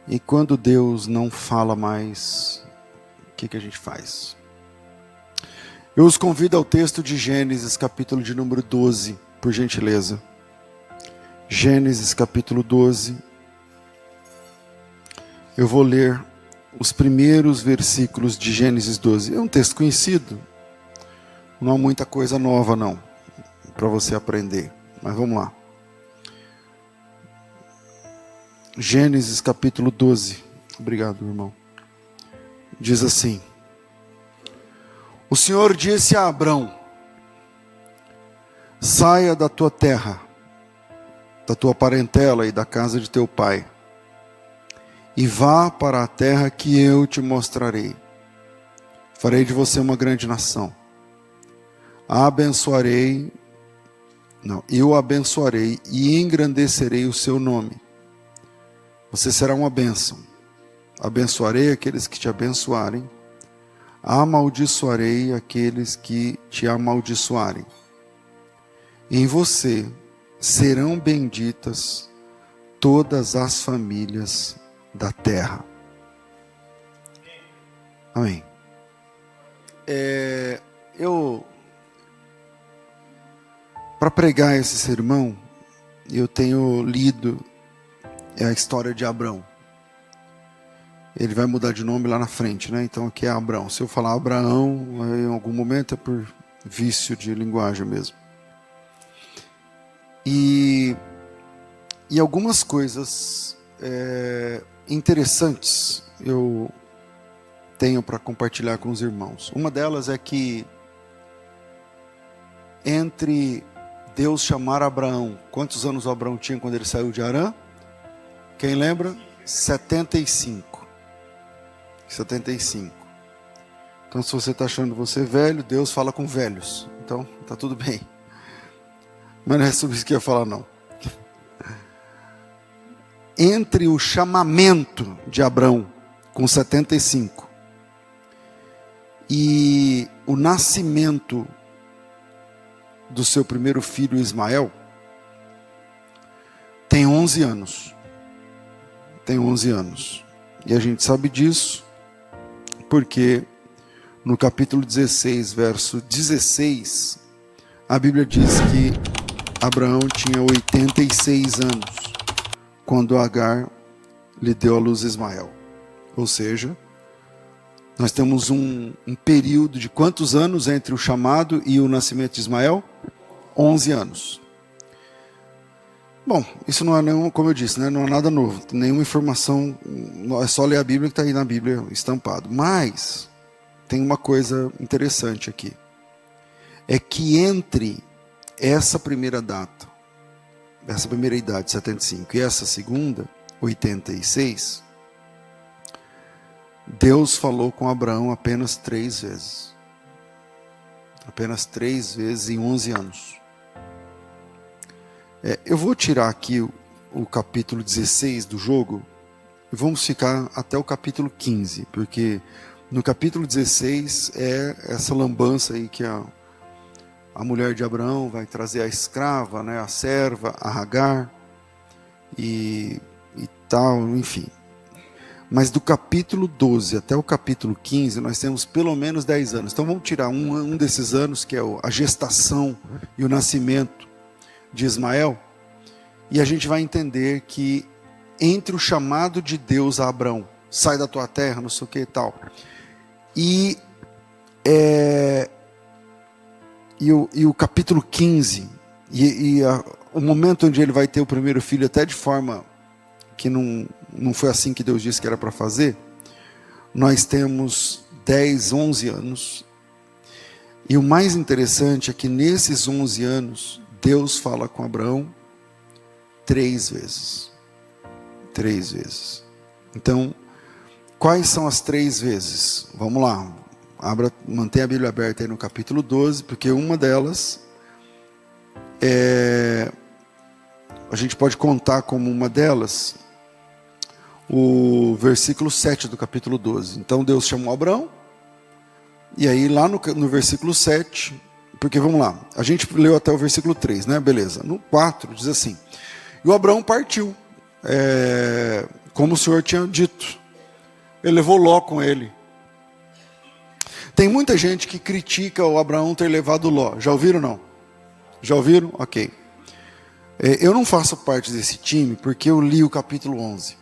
E quando Deus não fala mais, o que a gente faz? Eu os convido ao texto de Gênesis, capítulo de número 12, por gentileza. Gênesis, capítulo 12. Eu vou ler os primeiros versículos de Gênesis 12. É um texto conhecido. Não há muita coisa nova, não, para você aprender. Mas vamos lá. Gênesis, capítulo 12. Obrigado, irmão. Diz assim: O Senhor disse a Abrão: saia da tua terra, da tua parentela e da casa de teu pai, e vá para a terra que eu te mostrarei. Farei de você uma grande nação. Eu abençoarei e engrandecerei o seu nome. Você será uma bênção. Abençoarei aqueles que te abençoarem. Amaldiçoarei aqueles que te amaldiçoarem. Em você serão benditas todas as famílias da terra. Amém. Para pregar esse sermão, eu tenho lido a história de Abrão. Ele vai mudar de nome lá na frente, né? Então aqui é Abrão. Se eu falar Abraão, em algum momento é por vício de linguagem mesmo. E algumas coisas interessantes eu tenho para compartilhar com os irmãos. Uma delas é que entre Deus chamar Abraão, quantos anos Abraão tinha quando ele saiu de Harã? Quem lembra? 75. Então, se você está achando você velho, Deus fala com velhos. Então, está tudo bem. Mas não é sobre isso que eu ia falar, não. Entre o chamamento de Abrão, com 75, e o nascimento do seu primeiro filho, Ismael, tem 11 anos. Tem 11 anos. E a gente sabe disso porque no capítulo 16, verso 16, a Bíblia diz que Abraão tinha 86 anos quando Agar lhe deu à luz Ismael. Ou seja, nós temos um período de quantos anos entre o chamado e o nascimento de Ismael? 11 anos. Bom, isso não é nenhum, como eu disse, né, não é nada novo, nenhuma informação, é só ler a Bíblia que está aí na Bíblia estampado. Mas tem uma coisa interessante aqui. É que entre essa primeira data, essa primeira idade, 75, e essa segunda, 86, Deus falou com Abraão apenas 3 vezes. Apenas 3 vezes em 11 anos. Eu vou tirar aqui o capítulo 16 do jogo e vamos ficar até o capítulo 15, porque no capítulo 16 é essa lambança aí que a mulher de Abraão vai trazer a escrava, né, a serva, a Agar e tal, enfim. Mas do capítulo 12 até o capítulo 15 nós temos pelo menos 10 anos. Então vamos tirar um desses anos, que é a gestação e o nascimento de Ismael, e a gente vai entender que entre o chamado de Deus a Abrão, sai da tua terra, não sei o que e tal, e o capítulo 15, o momento onde ele vai ter o primeiro filho, até de forma que não foi assim que Deus disse que era para fazer, nós temos 10, 11 anos, e o mais interessante é que nesses 11 anos, Deus fala com Abraão 3 vezes. 3 vezes. Então, quais são as 3 vezes? Vamos lá. Mantenha a Bíblia aberta aí no capítulo 12, porque uma delas a gente pode contar como uma delas o versículo 7 do capítulo 12. Então Deus chamou Abraão, e aí lá no versículo 7, porque vamos lá, a gente leu até o versículo 3, né? Beleza. No 4 diz assim: e o Abraão partiu como o Senhor tinha dito. Ele levou Ló com ele. Tem muita gente que critica o Abraão ter levado Ló. Já ouviram ou não? Já ouviram? Ok. Eu não faço parte desse time porque eu li o capítulo 11.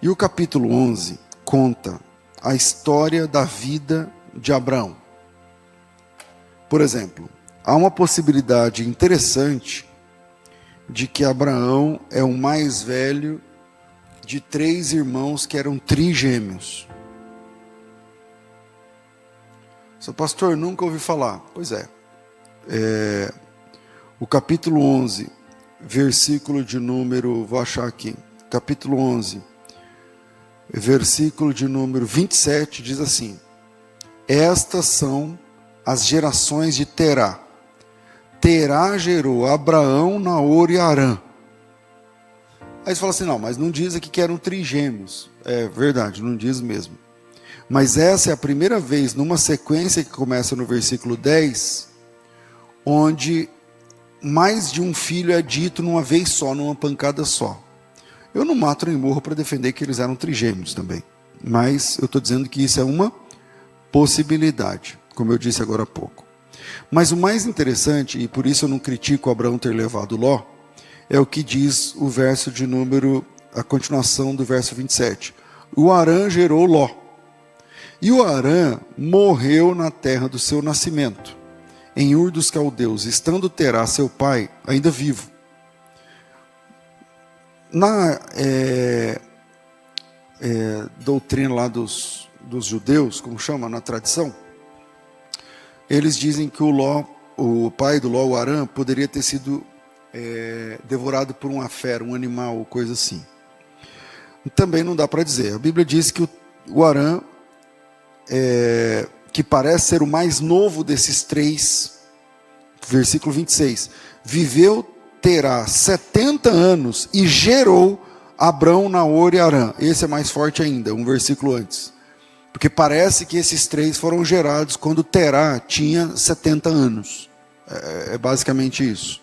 E o capítulo 11 conta a história da vida de Abraão. Por exemplo, há uma possibilidade interessante de que Abraão é o mais velho de 3 irmãos que eram trigêmeos. Seu pastor, nunca ouvi falar. Pois é. O capítulo 11, versículo de número, vou achar aqui, capítulo 11, versículo de número 27, diz assim: estas são as gerações de Terá. Terá gerou Abraão, Naor e Harã. Aí você fala assim, não, mas não diz aqui que eram trigêmeos. É verdade, não diz mesmo. Mas essa é a primeira vez, numa sequência que começa no versículo 10, onde mais de um filho é dito numa vez só, numa pancada só. Eu não mato nem morro para defender que eles eram trigêmeos também. Mas eu estou dizendo que isso é uma possibilidade, como eu disse agora há pouco. Mas o mais interessante, e por isso eu não critico Abraão ter levado Ló, é o que diz o verso de número, a continuação do verso 27. O Harã gerou Ló. E o Harã morreu na terra do seu nascimento, em Ur dos Caldeus, estando Terá, seu pai, ainda vivo. Na doutrina lá dos judeus, como chama, na tradição, eles dizem que o pai do Ló, o Harã, poderia ter sido devorado por uma fera, um animal, ou coisa assim. Também não dá para dizer. A Bíblia diz que o Harã, que parece ser o mais novo desses 3, versículo 26, viveu, Terá 70 anos e gerou Abrão, Naor e Harã. Esse é mais forte ainda, um versículo antes. Porque parece que esses 3 foram gerados quando Terá tinha 70 anos. É basicamente isso.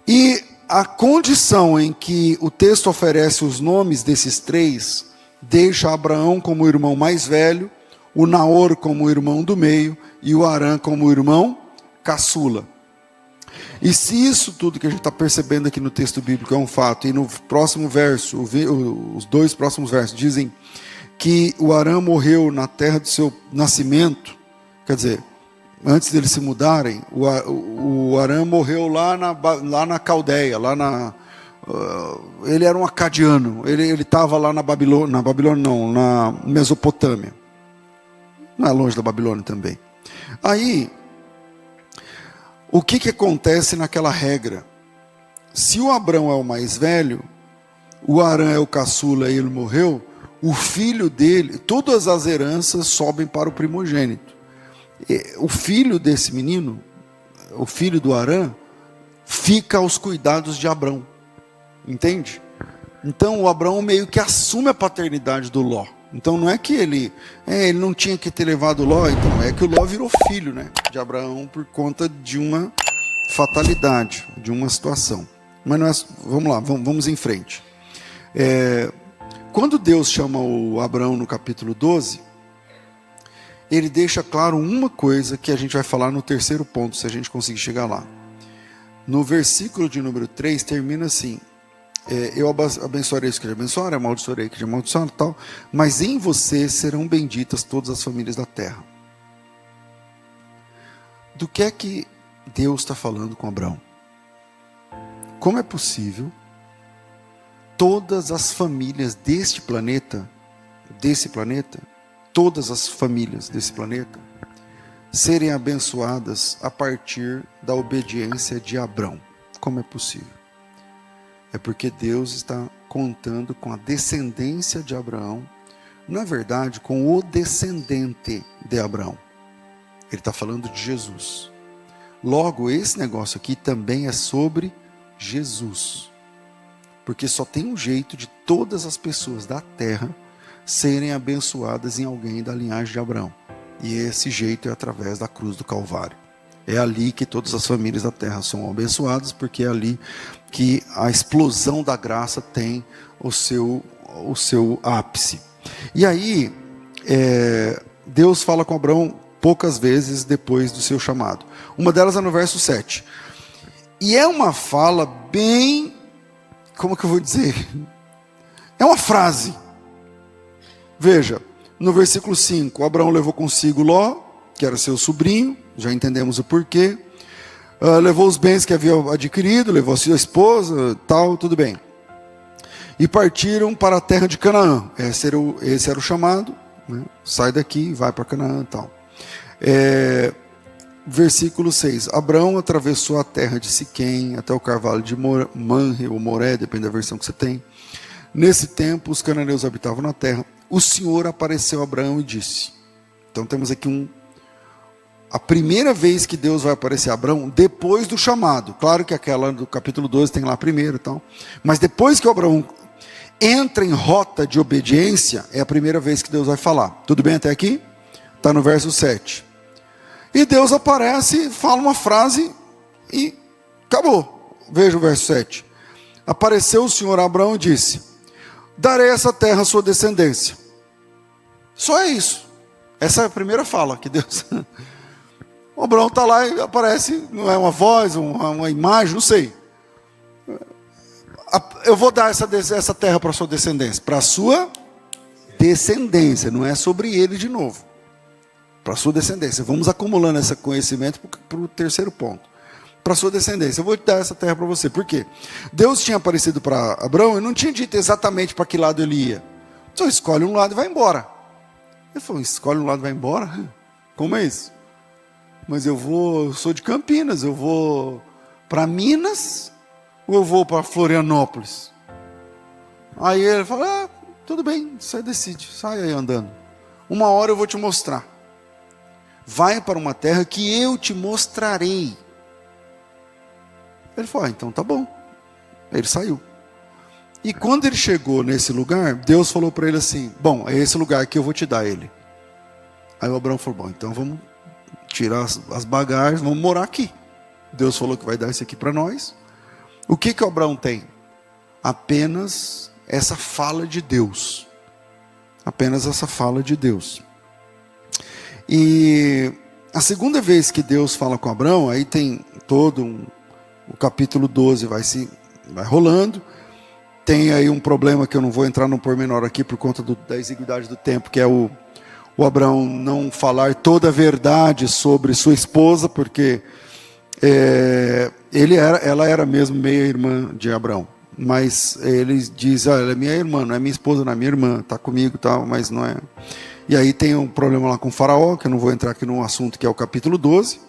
E a condição em que o texto oferece os nomes desses 3 deixa Abraão como o irmão mais velho, o Naor como o irmão do meio e o Harã como o irmão caçula. E se isso tudo que a gente está percebendo aqui no texto bíblico é um fato, e no próximo verso, os 2 próximos versos dizem que o Harã morreu na terra do seu nascimento, quer dizer, antes deles se mudarem, o Harã morreu lá na Caldeia, ele era um acadiano, ele estava lá na Babilônia não, na Mesopotâmia. Não é longe da Babilônia também. Aí, o que acontece naquela regra? Se o Abrão é o mais velho, o Harã é o caçula e ele morreu, o filho dele, todas as heranças sobem para o primogênito. O filho desse menino, o filho do Harã, fica aos cuidados de Abrão. Entende? Então o Abrão meio que assume a paternidade do Ló. Então não é que ele não tinha que ter levado Ló, então é que o Ló virou filho, né, de Abraão por conta de uma fatalidade, de uma situação. Mas não é, vamos lá, vamos em frente. Quando Deus chama o Abraão no capítulo 12, ele deixa claro uma coisa que a gente vai falar no terceiro ponto, se a gente conseguir chegar lá. No versículo de número 3 termina assim: eu abençoarei os que te abençoarem, amaldiçoarei os que te amaldiçoarem, tal, mas em você serão benditas todas as famílias da terra. Do que é que Deus está falando com Abraão? Como é possível todas as famílias desse planeta, todas as famílias desse planeta, serem abençoadas a partir da obediência de Abrão? Como é possível? É porque Deus está contando com a descendência de Abraão, na verdade, com o descendente de Abraão. Ele está falando de Jesus. Logo, esse negócio aqui também é sobre Jesus. Porque só tem um jeito de todas as pessoas da terra serem abençoadas em alguém da linhagem de Abraão. E esse jeito é através da cruz do Calvário. É ali que todas as famílias da terra são abençoadas, porque é ali que a explosão da graça tem o seu ápice. E aí, Deus fala com Abraão poucas vezes depois do seu chamado. Uma delas é no verso 7. E é uma fala bem, como que eu vou dizer? É uma frase. Veja, no versículo 5, Abraão levou consigo Ló, que era seu sobrinho, já entendemos o porquê. Levou os bens que havia adquirido, levou a sua esposa, tal, tudo bem. E partiram para a terra de Canaã. Esse era o chamado, né? Sai daqui, vai para Canaã, tal. Versículo 6. Abraão atravessou a terra de Siquém até o carvalho de Manre ou Moré, depende da versão que você tem. Nesse tempo, os cananeus habitavam na terra. O Senhor apareceu a Abraão e disse. Então temos aqui a primeira vez que Deus vai aparecer a Abraão depois do chamado. Claro que aquela do capítulo 12 tem lá primeiro e tal. Mas depois que o Abraão entra em rota de obediência, é a primeira vez que Deus vai falar. Tudo bem até aqui? Está no verso 7. E Deus aparece, fala uma frase e acabou. Veja o verso 7. Apareceu o Senhor a Abraão e disse: darei essa terra à sua descendência. Só é isso. Essa é a primeira fala que Deus... O Abraão está lá e aparece, não é uma voz, uma imagem, não sei. Eu vou dar essa terra para a sua descendência. Para a sua descendência, não é sobre ele de novo. Para a sua descendência. Vamos acumulando esse conhecimento para o terceiro ponto. Para a sua descendência. Eu vou te dar essa terra para você. Por quê? Deus tinha aparecido para Abraão e não tinha dito exatamente para que lado ele ia. Então escolhe um lado e vai embora. Ele falou, escolhe um lado e vai embora? Como é isso? Mas eu sou de Campinas, eu vou para Minas ou eu vou para Florianópolis? Aí ele fala, tudo bem, você decide, sai aí andando. Uma hora eu vou te mostrar. Vai para uma terra que eu te mostrarei. Ele falou, então tá bom. Ele saiu. E quando ele chegou nesse lugar, Deus falou para ele assim, bom, é esse lugar que eu vou te dar ele. Aí o Abraão falou, bom, então vamos tirar as bagagens, vamos morar aqui. Deus falou que vai dar isso aqui para nós. O que o Abraão tem? Apenas essa fala de Deus. Apenas essa fala de Deus. E a segunda vez que Deus fala com Abraão, aí tem todo o capítulo 12 vai rolando. Tem aí um problema que eu não vou entrar no pormenor aqui por conta da exiguidade do tempo, que é o Abraão não falar toda a verdade sobre sua esposa, porque ela era mesmo meia-irmã de Abraão. Mas ele diz, ela é minha irmã, não é minha esposa, não é minha irmã, está comigo e tal, mas não é. E aí tem um problema lá com o faraó, que eu não vou entrar aqui no assunto, que é o capítulo 12.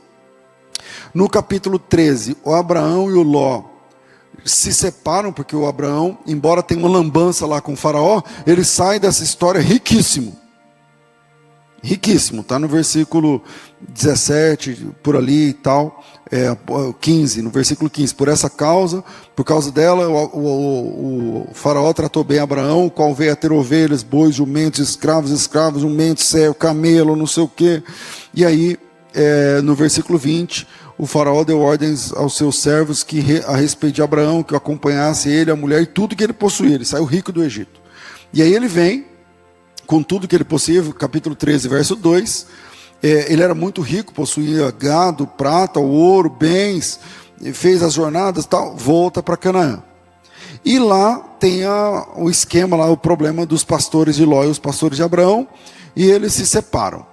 No capítulo 13, o Abraão e o Ló se separam, porque o Abraão, embora tenha uma lambança lá com o faraó, ele sai dessa história riquíssimo. Riquíssimo, está no versículo 17, por ali e tal, 15, no versículo 15. Por essa causa, por causa dela, o faraó tratou bem Abraão, o qual veio a ter ovelhas, bois, jumentos, escravos, jumentos, servo, camelo, não sei o quê. E aí, no versículo 20, o faraó deu ordens aos seus servos a respeito de Abraão, que o acompanhasse ele, a mulher e tudo que ele possuía. Ele saiu rico do Egito. E aí ele vem com tudo que ele possuía, capítulo 13, verso 2, ele era muito rico, possuía gado, prata, ouro, bens, fez as jornadas, tal, volta para Canaã. E lá tem o esquema, lá, o problema dos pastores de Ló e os pastores de Abraão, e eles se separam.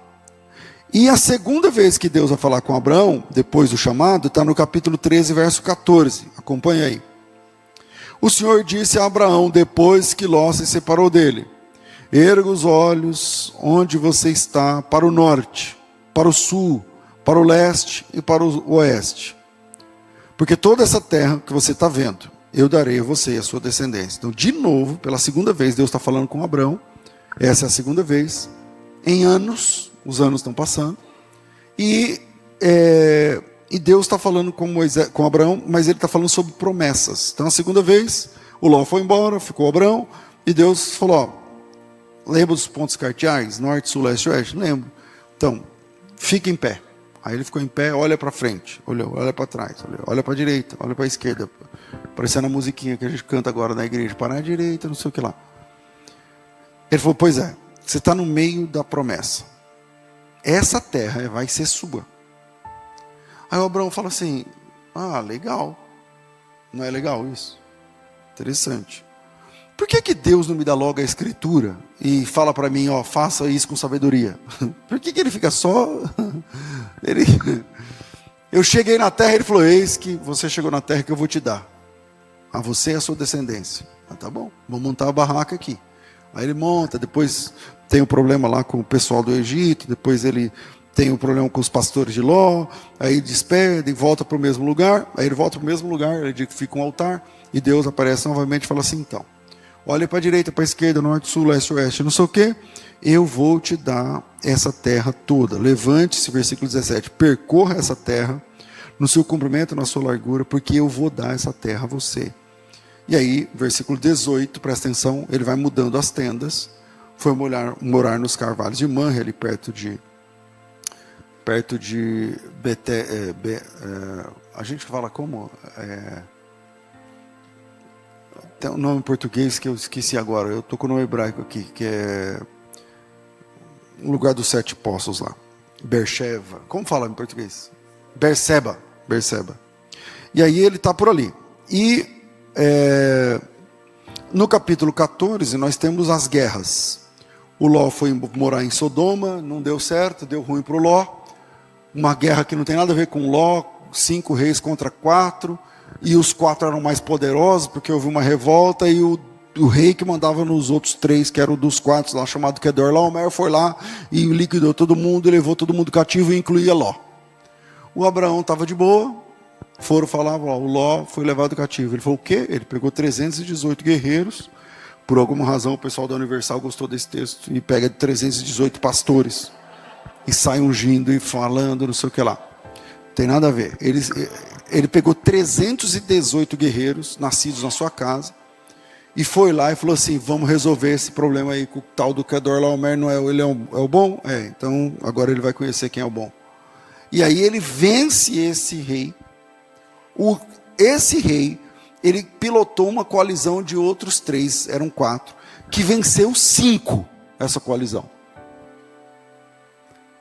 E a segunda vez que Deus vai falar com Abraão, depois do chamado, está no capítulo 13, verso 14, acompanha aí. O Senhor disse a Abraão, depois que Ló se separou dele: erga os olhos onde você está, para o norte, para o sul, para o leste e para o oeste. Porque toda essa terra que você está vendo, eu darei a você e a sua descendência. Então, de novo, pela segunda vez, Deus está falando com Abraão. Essa é a segunda vez. Em anos, os anos estão passando. E Deus está falando com Abraão, mas ele está falando sobre promessas. Então, a segunda vez, o Ló foi embora, ficou Abraão, e Deus falou, lembra dos pontos cardeais? Norte, sul, leste e oeste? Lembro. Então, fica em pé. Aí ele ficou em pé, olha para frente, olha para trás, olha para a direita, olha para a esquerda. Parecendo a musiquinha que a gente canta agora na igreja. Para a direita, não sei o que lá. Ele falou, pois é, você está no meio da promessa. Essa terra vai ser sua. Aí o Abraão fala assim, legal. Não é legal isso? Interessante. Por que Deus não me dá logo a escritura e fala para mim, faça isso com sabedoria? Por que ele fica só... Eu cheguei na terra, ele falou, eis que você chegou na terra que eu vou te dar. A você e a sua descendência. Tá bom, vamos montar a barraca aqui. Aí ele monta, depois tem um problema lá com o pessoal do Egito, depois ele tem um problema com os pastores de Ló, aí despede e volta para o mesmo lugar. Aí ele volta para o mesmo lugar, ele edifica um altar, e Deus aparece novamente e fala assim, então, olha para a direita, para a esquerda, norte, sul, leste, oeste, não sei o quê, eu vou te dar essa terra toda. Levante-se, versículo 17, percorra essa terra, no seu comprimento, na sua largura, porque eu vou dar essa terra a você. E aí, versículo 18, presta atenção, ele vai mudando as tendas, foi morar nos carvalhos de Manre, ali perto de a gente fala como? Tem um nome em português que eu esqueci agora, eu estou com o nome hebraico aqui, que é o lugar dos 7 poços lá, Beersheba, como fala em português? Berseba. E aí ele está por ali. E no capítulo 14 nós temos as guerras. O Ló foi morar em Sodoma, não deu certo, deu ruim para o Ló. Uma guerra que não tem nada a ver com Ló, 5 reis contra 4, e os 4 eram mais poderosos, porque houve uma revolta, e o rei que mandava nos outros 3, que era o dos 4 lá, chamado Kedorlaomer, foi lá e liquidou todo mundo, levou todo mundo cativo, e incluía Ló. O Abraão estava de boa, foram falar, o Ló foi levado cativo. Ele falou, o quê? Ele pegou 318 guerreiros, por alguma razão o pessoal da Universal gostou desse texto, e pega 318 pastores, e sai ungindo e falando, não sei o que lá. Não tem nada a ver. Ele pegou 318 guerreiros, nascidos na sua casa, e foi lá e falou assim, vamos resolver esse problema aí com o tal do Kedorlaomer, não é, ele é o bom? Então agora ele vai conhecer quem é o bom. E aí ele vence esse rei. Esse rei, ele pilotou uma coalizão de outros 3, eram 4, que venceu 5, essa coalizão.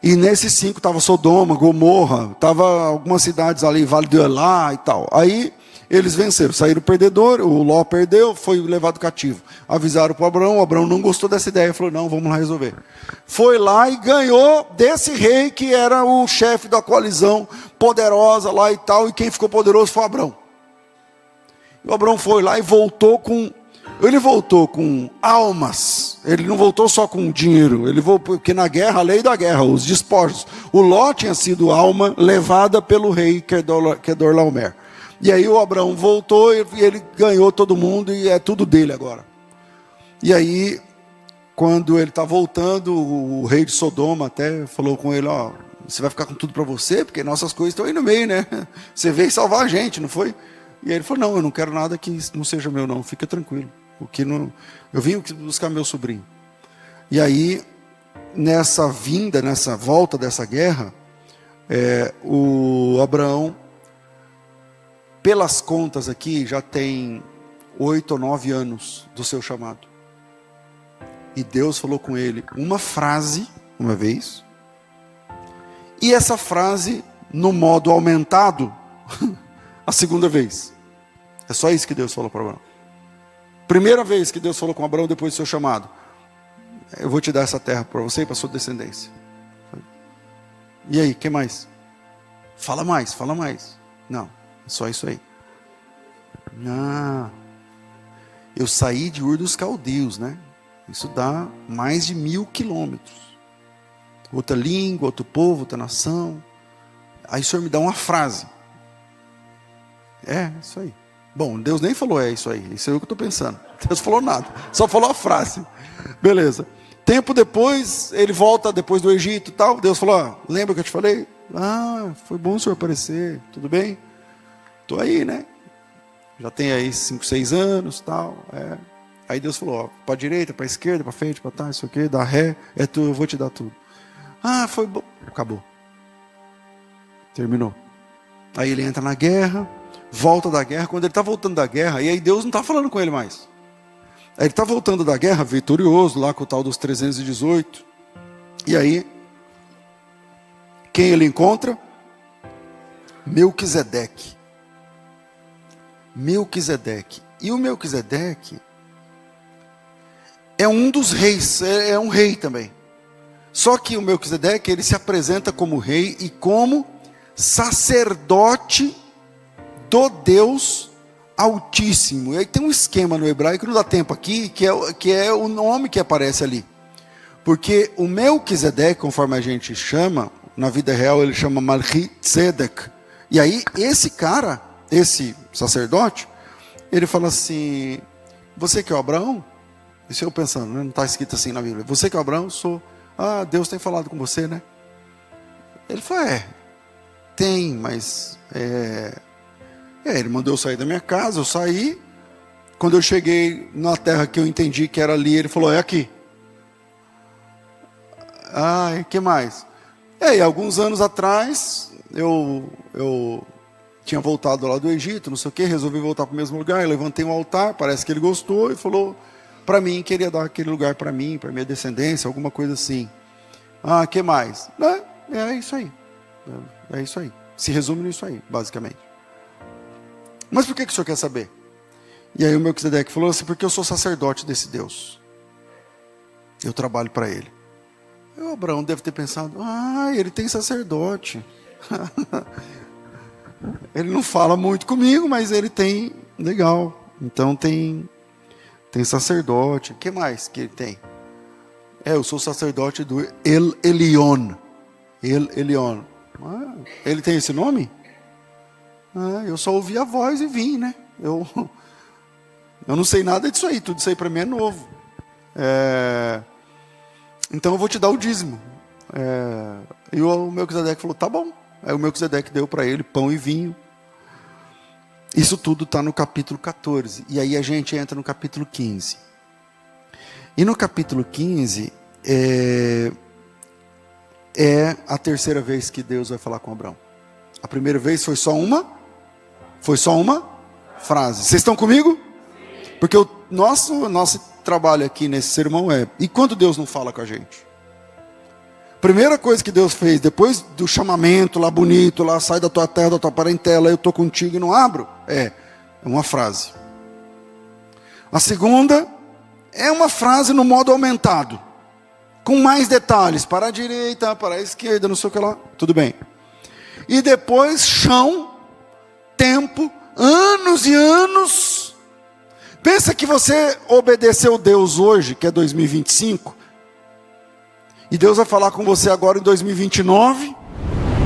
E nesses 5 estava Sodoma, Gomorra, estava algumas cidades ali, Vale do Elá e tal. Aí eles venceram, saíram perdedor, o Ló perdeu, foi levado cativo. Avisaram para o Abraão não gostou dessa ideia, falou, não, vamos lá resolver. Foi lá e ganhou desse rei que era o chefe da coalizão poderosa lá e tal, e quem ficou poderoso foi o Abraão. E o Abraão foi lá e voltou com almas, ele não voltou só com dinheiro, ele voltou, porque na guerra, a lei da guerra, os despojos, o Ló tinha sido alma levada pelo rei Kedorlaomer. E aí o Abraão voltou e ele ganhou todo mundo e é tudo dele agora. E aí, quando ele está voltando, o rei de Sodoma até falou com ele, você vai ficar com tudo para você, porque nossas coisas estão aí no meio, né? Você veio salvar a gente, não foi? E aí ele falou, não, eu não quero nada que não seja meu não, fica tranquilo. Eu vim buscar meu sobrinho. E aí, nessa volta dessa guerra, o Abraão, pelas contas aqui, já tem 8 ou 9 anos do seu chamado. E Deus falou com ele uma frase, uma vez, e essa frase, no modo aumentado, a segunda vez. É só isso que Deus falou para Abraão. Primeira vez que Deus falou com Abraão depois do seu chamado. Eu vou te dar essa terra para você e para sua descendência. E aí, o que mais? Fala mais. Não, é só isso aí. Eu saí de Ur dos Caldeus, né? Isso dá mais de 1000 quilômetros. Outra língua, outro povo, outra nação. Aí o Senhor me dá uma frase. Isso aí. Bom, Deus nem falou isso aí. Isso é o que eu estou pensando. Deus falou nada. Só falou a frase. Beleza. Tempo depois, ele volta depois do Egito e tal. Deus falou, lembra que eu te falei? Foi bom o senhor aparecer. Tudo bem? Estou aí, né? Já tem aí 5, 6 anos e tal. Aí Deus falou, para a direita, para a esquerda, para frente, para trás, isso aqui, dá ré. Eu vou te dar tudo. Foi bom. Acabou. Terminou. Aí ele entra na guerra, volta da guerra. Quando ele está voltando da guerra, e aí Deus não está falando com ele mais. Aí ele está voltando da guerra, vitorioso, lá com o tal dos 318. E aí, quem ele encontra? Melquisedeque. Melquisedeque. E o Melquisedeque é um dos reis, é um rei também. Só que o Melquisedeque, ele se apresenta como rei e como sacerdote do Deus Altíssimo. E aí tem um esquema no hebraico, não dá tempo aqui, que é o nome que aparece ali. Porque o Melquisedeque, conforme a gente chama, na vida real ele chama Melquisedec. E aí esse cara, esse sacerdote, ele fala assim: você que é o Abraão? Isso eu pensando, né? Não está escrito assim na Bíblia. Você que é o Abraão? Sou. Ah, Deus tem falado com você, né? Ele falou: tem, mas ele mandou eu sair da minha casa, eu saí. Quando eu cheguei na terra que eu entendi que era ali, ele falou: é aqui. Ah, e que mais? E alguns anos atrás, eu tinha voltado lá do Egito, não sei o que, resolvi voltar para o mesmo lugar, eu levantei um altar, parece que ele gostou e falou para mim, queria dar aquele lugar para mim, para minha descendência, alguma coisa assim. Ah, que mais? É isso aí. É isso aí. Se resume nisso aí, basicamente. Mas por que o senhor quer saber? E aí o Melquisedeque falou assim: porque eu sou sacerdote desse Deus. Eu trabalho para ele. E o Abraão deve ter pensado: ele tem sacerdote. Ele não fala muito comigo, mas ele tem, legal. Então tem sacerdote. O que mais que ele tem? Eu sou sacerdote do El Elyon. El Elyon. Ele tem esse nome? Eu só ouvi a voz e vim, né? Eu não sei nada disso aí. Tudo isso aí para mim é novo. Então eu vou te dar o dízimo. E o Melquisedeque falou: tá bom. Aí o Melquisedeque deu para ele pão e vinho. Isso tudo está no capítulo 14. E aí a gente entra no capítulo 15. E no capítulo 15 é a terceira vez que Deus vai falar com Abraão. A primeira vez foi só uma frase. Vocês estão comigo? Porque o nosso trabalho aqui nesse sermão e quando Deus não fala com a gente? Primeira coisa que Deus fez, depois do chamamento lá bonito, lá sai da tua terra, da tua parentela, eu estou contigo e não abro, é uma frase. A segunda é uma frase no modo aumentado, com mais detalhes, para a direita, para a esquerda, não sei o que lá, tudo bem. E depois chão, tempo, anos e anos. Pensa que você obedeceu Deus hoje, que é 2025, e Deus vai falar com você agora em 2029,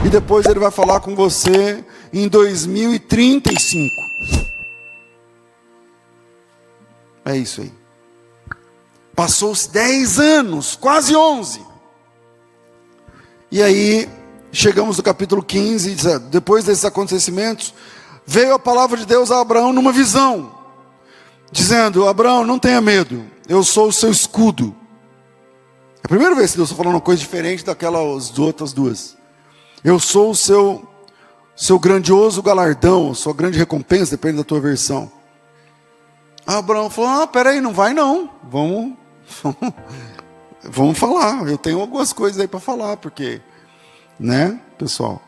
e depois Ele vai falar com você em 2035. É isso aí. Passou-se 10 anos, quase 11. E aí, chegamos no capítulo 15, depois desses acontecimentos, veio a palavra de Deus a Abraão numa visão, dizendo: Abraão, não tenha medo, eu sou o seu escudo. É a primeira vez que Deus está falando uma coisa diferente daquelas outras duas. Eu sou o seu grandioso galardão, sua grande recompensa, depende da tua versão. Abraão falou: peraí, não vai não, vamos falar, eu tenho algumas coisas aí para falar, porque, né, pessoal,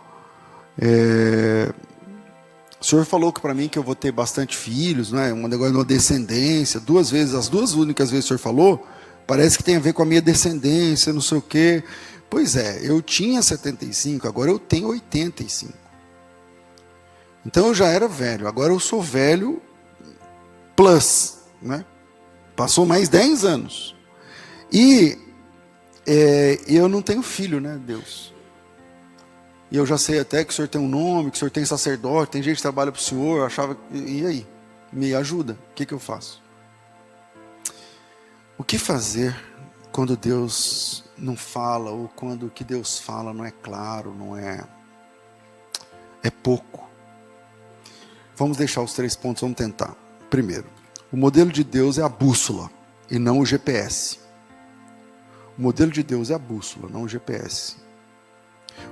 o Senhor falou para mim que eu vou ter bastante filhos, né, um negócio de uma descendência, 2 vezes, as 2 únicas vezes que o Senhor falou, parece que tem a ver com a minha descendência, não sei o quê. Pois eu tinha 75, agora eu tenho 85. Então eu já era velho, agora eu sou velho plus, né? Passou mais 10 anos. E eu não tenho filho, né, Deus? E eu já sei até que o Senhor tem um nome, que o Senhor tem sacerdote, tem gente que trabalha para o Senhor, eu achava, e aí? Me ajuda, o que eu faço? O que fazer quando Deus não fala, ou quando o que Deus fala não é claro, é pouco? Vamos deixar os 3 pontos, vamos tentar. Primeiro, o modelo de Deus é a bússola e não o GPS. O modelo de Deus é a bússola, não o GPS.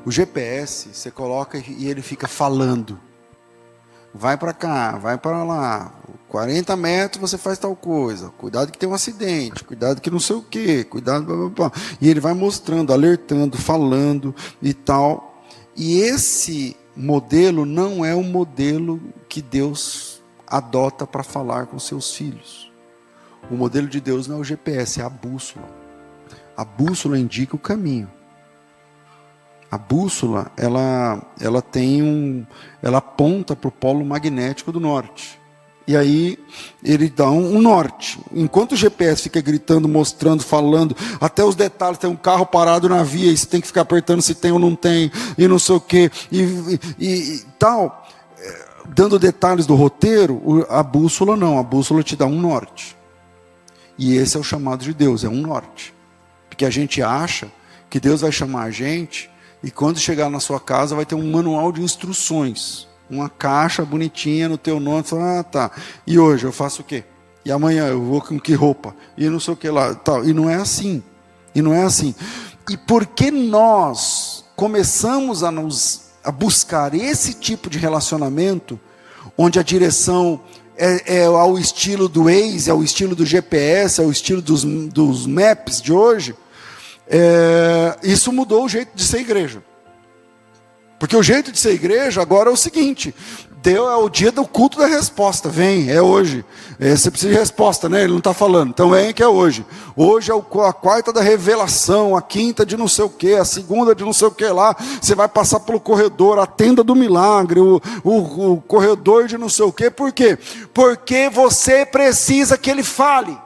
O GPS, você coloca e ele fica falando. Vai para cá, vai para lá. 40 metros você faz tal coisa. Cuidado que tem um acidente. Cuidado que não sei o quê. Cuidado. Blá, blá, blá. E ele vai mostrando, alertando, falando e tal. E esse modelo não é o modelo que Deus adota para falar com seus filhos. O modelo de Deus não é o GPS, é a bússola. A bússola indica o caminho. A bússola, ela aponta para o polo magnético do norte. E aí ele dá um norte. Enquanto o GPS fica gritando, mostrando, falando, até os detalhes, tem um carro parado na via, e você tem que ficar apertando se tem ou não tem, e não sei o quê, e tal, dando detalhes do roteiro, a bússola não, a bússola te dá um norte. E esse é o chamado de Deus, é um norte. Porque a gente acha que Deus vai chamar a gente, e quando chegar na sua casa vai ter um manual de instruções, uma caixa bonitinha no teu nome, você fala, tá, e hoje eu faço o quê? E amanhã eu vou com que roupa? E não sei o que lá, tal. E não é assim, e porque nós começamos a buscar esse tipo de relacionamento, onde a direção é ao estilo do Waze, é ao estilo do GPS, é ao estilo dos maps de hoje, isso mudou o jeito de ser igreja. Porque o jeito de ser igreja agora é o seguinte: Deus é o dia do culto da resposta. Vem, é hoje. Você precisa de resposta, né? Ele não está falando. Então vem que é hoje. Hoje é a quarta da revelação, a quinta de não sei o que, a segunda de não sei o que lá. Você vai passar pelo corredor, a tenda do milagre, o corredor de não sei o que. Por quê? Porque você precisa que ele fale.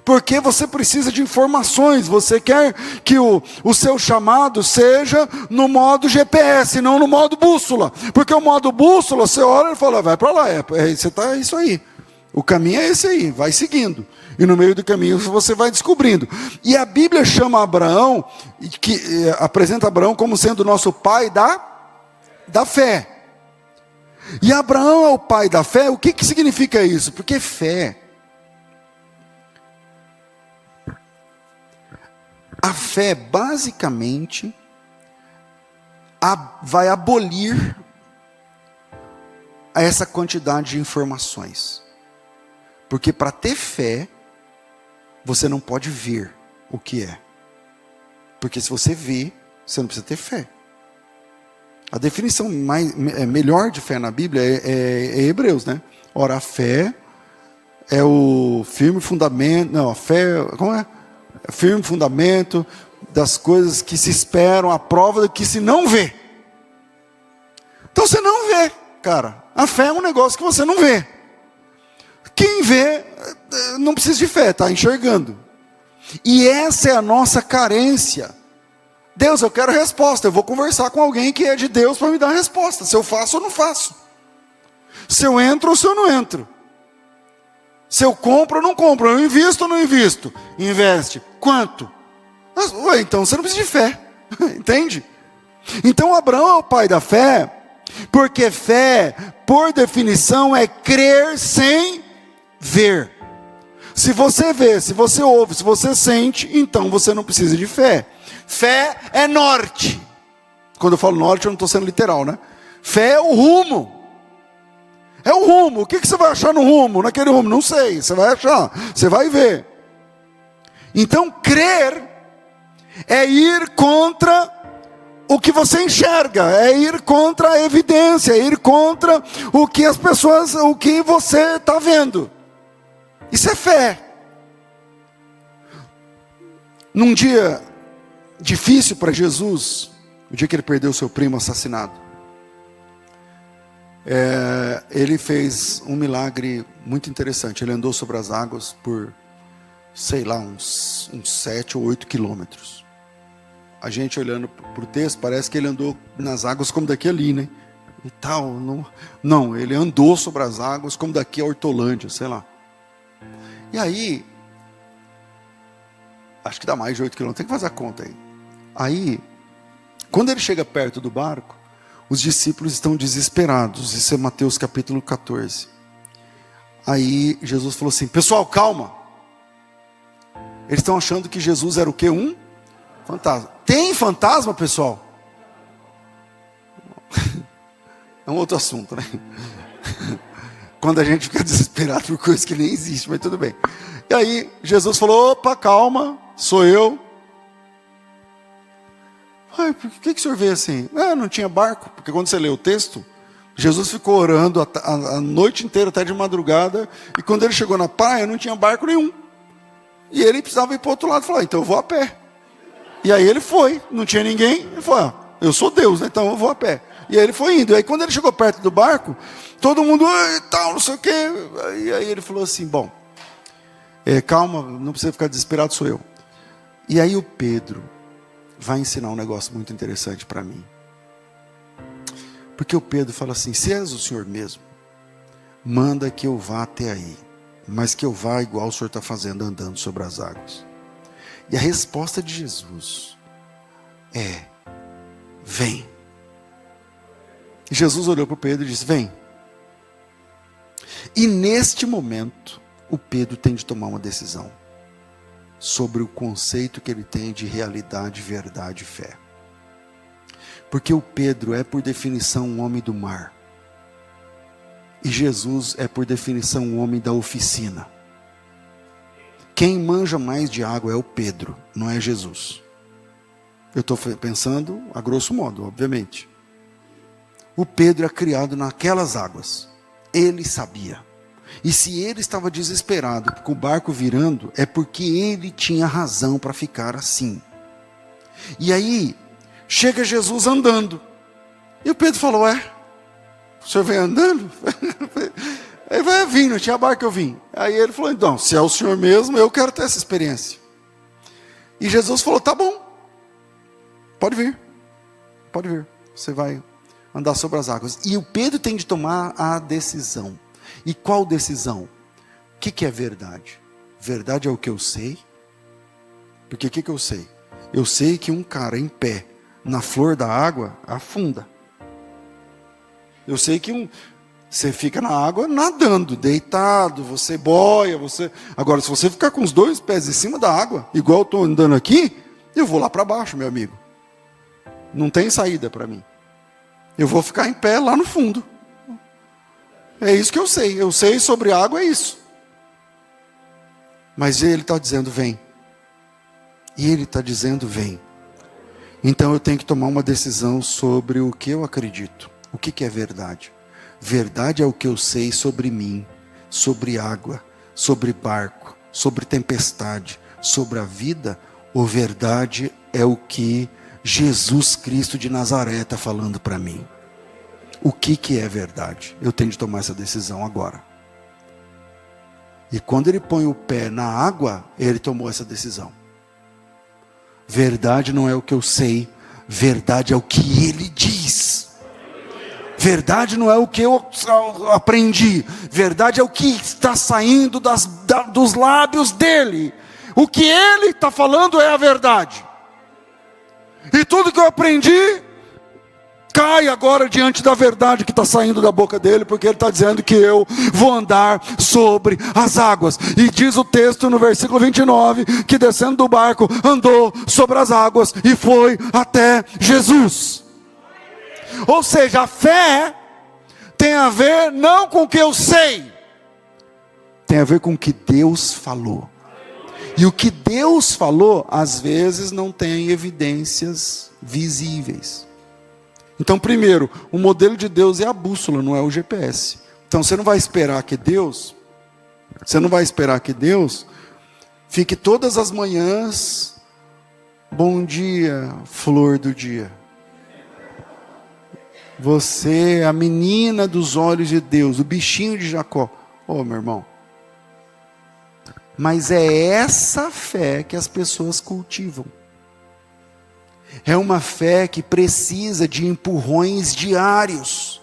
Porque você precisa de informações, você quer que o seu chamado seja no modo GPS, não no modo bússola. Porque o modo bússola, você olha e fala, vai para lá, você está isso aí. O caminho é esse aí, vai seguindo. E no meio do caminho você vai descobrindo. E a Bíblia chama Abraão, apresenta Abraão como sendo o nosso pai da fé. E Abraão é o pai da fé, o que significa isso? Porque fé... A fé, basicamente, vai abolir essa quantidade de informações. Porque para ter fé, você não pode ver o que é. Porque se você vê, você não precisa ter fé. A definição melhor de fé na Bíblia é Hebreus, né? Ora, a fé é o firme fundamento... Não, a fé... Como é? Firme fundamento das coisas que se esperam, a prova do que se não vê. Então você não vê, cara. A fé é um negócio que você não vê. Quem vê não precisa de fé, está enxergando. E essa é a nossa carência. Deus, eu quero resposta. Eu vou conversar com alguém que é de Deus para me dar a resposta. Se eu faço ou não faço. Se eu entro ou se eu não entro. Se eu compro ou não compro, eu invisto ou não invisto? Investe. Quanto? Então você não precisa de fé. Entende? Então Abraão é o pai da fé, porque fé, por definição, é crer sem ver. Se você vê, se você ouve, se você sente, então você não precisa de fé. Fé é norte. Quando eu falo norte, eu não estou sendo literal, né? Fé é o rumo. É o rumo. O que você vai achar no rumo? Naquele rumo? Não sei. Você vai achar. Você vai ver. Então, crer é ir contra o que você enxerga. É ir contra a evidência. É ir contra o que as pessoas, o que você está vendo. Isso é fé. Num dia difícil para Jesus, o dia que ele perdeu seu primo assassinado, ele fez um milagre muito interessante. Ele andou sobre as águas por, sei lá, uns 7 ou 8 quilômetros. A gente olhando para o texto, parece que ele andou nas águas como daqui ali, né? E tal, não, ele andou sobre as águas como daqui a Hortolândia, sei lá. E aí, acho que dá mais de 8 quilômetros, tem que fazer a conta aí. Aí, quando ele chega perto do barco, os discípulos estão desesperados. Isso é Mateus capítulo 14. Aí Jesus falou assim, pessoal, calma. Eles estão achando que Jesus era o quê? Um Fantasma. Tem fantasma, pessoal? É um outro assunto, né? Quando a gente fica desesperado por coisas que nem existem, mas tudo bem. E aí, Jesus falou, opa, calma, sou eu. Ai, por que o senhor veio assim? Ah, não tinha barco, porque quando você lê o texto, Jesus ficou orando a noite inteira, até de madrugada, e quando ele chegou na praia, não tinha barco nenhum. E ele precisava ir para o outro lado, falou, então eu vou a pé. E aí ele foi, não tinha ninguém, ele falou, eu sou Deus, né? Então eu vou a pé. E aí ele foi indo, e aí quando ele chegou perto do barco, todo mundo, tal, não sei o quê. E aí ele falou assim, bom, calma, não precisa ficar desesperado, sou eu. E aí o Pedro vai ensinar um negócio muito interessante para mim. Porque o Pedro fala assim, se és o Senhor mesmo, manda que eu vá até aí, mas que eu vá igual o Senhor está fazendo, andando sobre as águas. E a resposta de Jesus é, vem. E Jesus olhou para o Pedro e disse, vem. E neste momento, o Pedro tem de tomar uma decisão sobre o conceito que ele tem de realidade, verdade e fé. Porque o Pedro é por definição um homem do mar. E Jesus é por definição um homem da oficina. Quem manja mais de água é o Pedro, não é Jesus. Eu estou pensando a grosso modo, obviamente. O Pedro é criado naquelas águas. Ele sabia. E se ele estava desesperado com o barco virando, é porque ele tinha razão para ficar assim. E aí, chega Jesus andando. E o Pedro falou, o senhor vem andando? Ele vai vir, não tinha barco, eu vim. Aí ele falou, então, se é o senhor mesmo, eu quero ter essa experiência. E Jesus falou, tá bom. Pode vir. Você vai andar sobre as águas. E o Pedro tem de tomar a decisão. E qual decisão? O que é verdade? Verdade é o que eu sei. Porque o que eu sei? Eu sei que um cara em pé, na flor da água, afunda. Eu sei que você fica na água nadando, deitado, você boia, Agora, se você ficar com os dois pés em cima da água, igual eu estou andando aqui, eu vou lá para baixo, meu amigo. Não tem saída para mim. Eu vou ficar em pé lá no fundo. É isso que eu sei. Eu sei sobre água, é isso. Mas ele está dizendo, vem. E ele está dizendo, vem. Então eu tenho que tomar uma decisão sobre o que eu acredito. O que é verdade? Verdade é o que eu sei sobre mim, sobre água, sobre barco, sobre tempestade, sobre a vida. Ou verdade é o que Jesus Cristo de Nazaré está falando para mim. O que é verdade? Eu tenho de tomar essa decisão agora. E quando ele põe o pé na água, ele tomou essa decisão. Verdade não é o que eu sei, verdade é o que ele diz. Verdade não é o que eu aprendi, verdade é o que está saindo dos lábios dele. O que ele está falando é a verdade. E tudo que eu aprendi cai agora diante da verdade que está saindo da boca dele, porque ele está dizendo que eu vou andar sobre as águas. E diz o texto no versículo 29, que descendo do barco, andou sobre as águas e foi até Jesus. Ou seja, a fé tem a ver não com o que eu sei, tem a ver com o que Deus falou. E o que Deus falou, às vezes não tem evidências visíveis. Então, primeiro, o modelo de Deus é a bússola, não é o GPS. Então, você não vai esperar que Deus fique todas as manhãs, bom dia, flor do dia. Você é a menina dos olhos de Deus, o bichinho de Jacó. Meu irmão. Mas é essa fé que as pessoas cultivam. É uma fé que precisa de empurrões diários.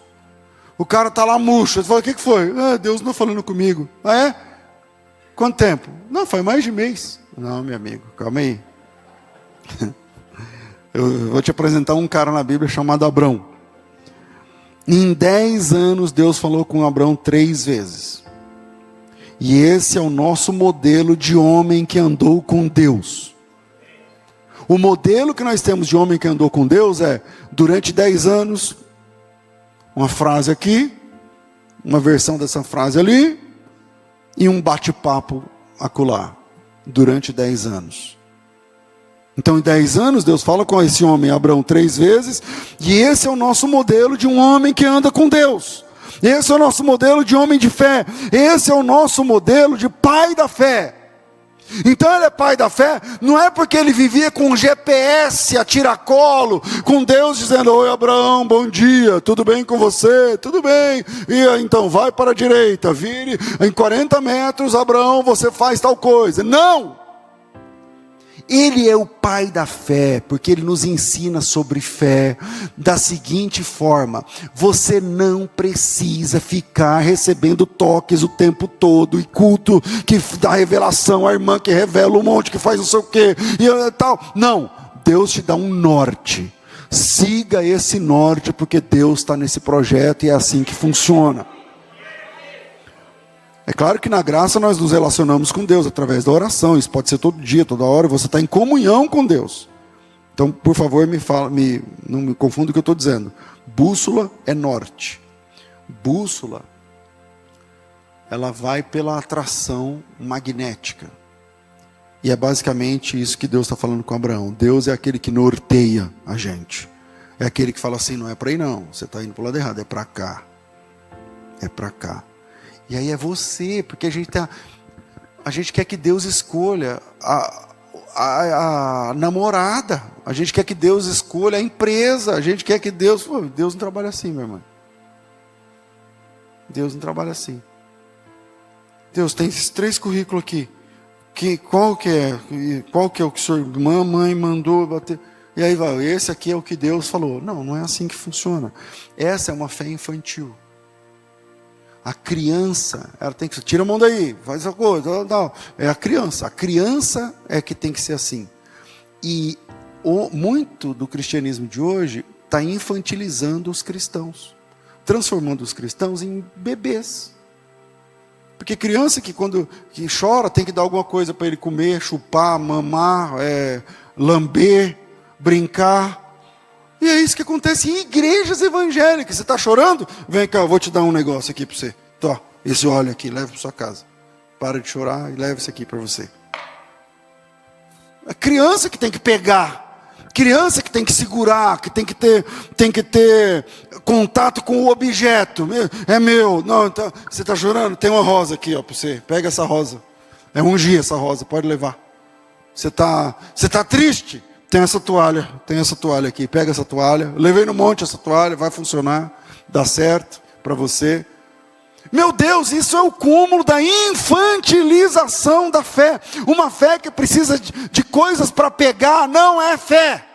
O cara está lá murcho. Ele fala, o que foi? Deus não falando comigo. É? Quanto tempo? Não, foi mais de mês. Não, meu amigo, calma aí. Eu vou te apresentar um cara na Bíblia chamado Abrão. Em 10 anos Deus falou com Abrão 3 vezes. E esse é o nosso modelo de homem que andou com Deus. O modelo que nós temos de homem que andou com Deus é, durante 10 anos, uma frase aqui, uma versão dessa frase ali, e um bate-papo acolá, durante 10 anos. Então, em 10 anos, Deus fala com esse homem, Abraão, 3 vezes, e esse é o nosso modelo de um homem que anda com Deus. Esse é o nosso modelo de homem de fé. Esse é o nosso modelo de pai da fé. Então ele é pai da fé, não é porque ele vivia com um GPS a tiracolo, com Deus dizendo: oi Abraão, bom dia, tudo bem com você? Tudo bem, e então vai para a direita, vire em 40 metros, Abraão, você faz tal coisa. Não! Ele é o pai da fé, porque ele nos ensina sobre fé da seguinte forma: você não precisa ficar recebendo toques o tempo todo, e culto que dá revelação, a irmã que revela um monte, que faz não sei o quê, e tal. Não, Deus te dá um norte, siga esse norte, porque Deus está nesse projeto e é assim que funciona. É claro que na graça nós nos relacionamos com Deus através da oração. Isso pode ser todo dia, toda hora. Você está em comunhão com Deus. Então, por favor, não me confunda o que eu estou dizendo. Bússola é norte. Bússola, ela vai pela atração magnética. E é basicamente isso que Deus está falando com Abraão. Deus é aquele que norteia a gente. É aquele que fala assim: não é para aí não, você está indo para o lado errado, é para cá. É para cá. E aí é você, porque a gente quer que Deus escolha a namorada, a gente quer que Deus escolha a empresa, a gente quer que Deus não trabalha assim, meu irmão. Deus não trabalha assim. Deus tem esses 3 currículos aqui. Qual que é o que sua mãe mandou bater? E aí vai, esse aqui é o que Deus falou. Não é assim que funciona. Essa é uma fé infantil. A criança, ela tem que... Tira a mão daí, faz a coisa, não. É a criança é que tem que ser assim. E muito do cristianismo de hoje está infantilizando os cristãos, transformando os cristãos em bebês. Porque criança que chora tem que dar alguma coisa para ele comer, chupar, mamar, lamber, brincar. E é isso que acontece em igrejas evangélicas. Você está chorando? Vem cá, eu vou te dar um negócio aqui para você. Tó, esse óleo aqui, leva para sua casa. Para de chorar e leva isso aqui para você. É criança que tem que pegar. Criança que tem que segurar, que tem que ter contato com o objeto. É meu. Não, então, você está chorando? Tem uma rosa aqui, ó, para você. Pega essa rosa. É ungir essa rosa, pode levar. Você tá triste? Tem essa toalha aqui, pega essa toalha. Eu levei no monte essa toalha, vai funcionar, dá certo para você. Meu Deus, isso é o cúmulo da infantilização da fé. Uma fé que precisa de coisas para pegar, não é fé.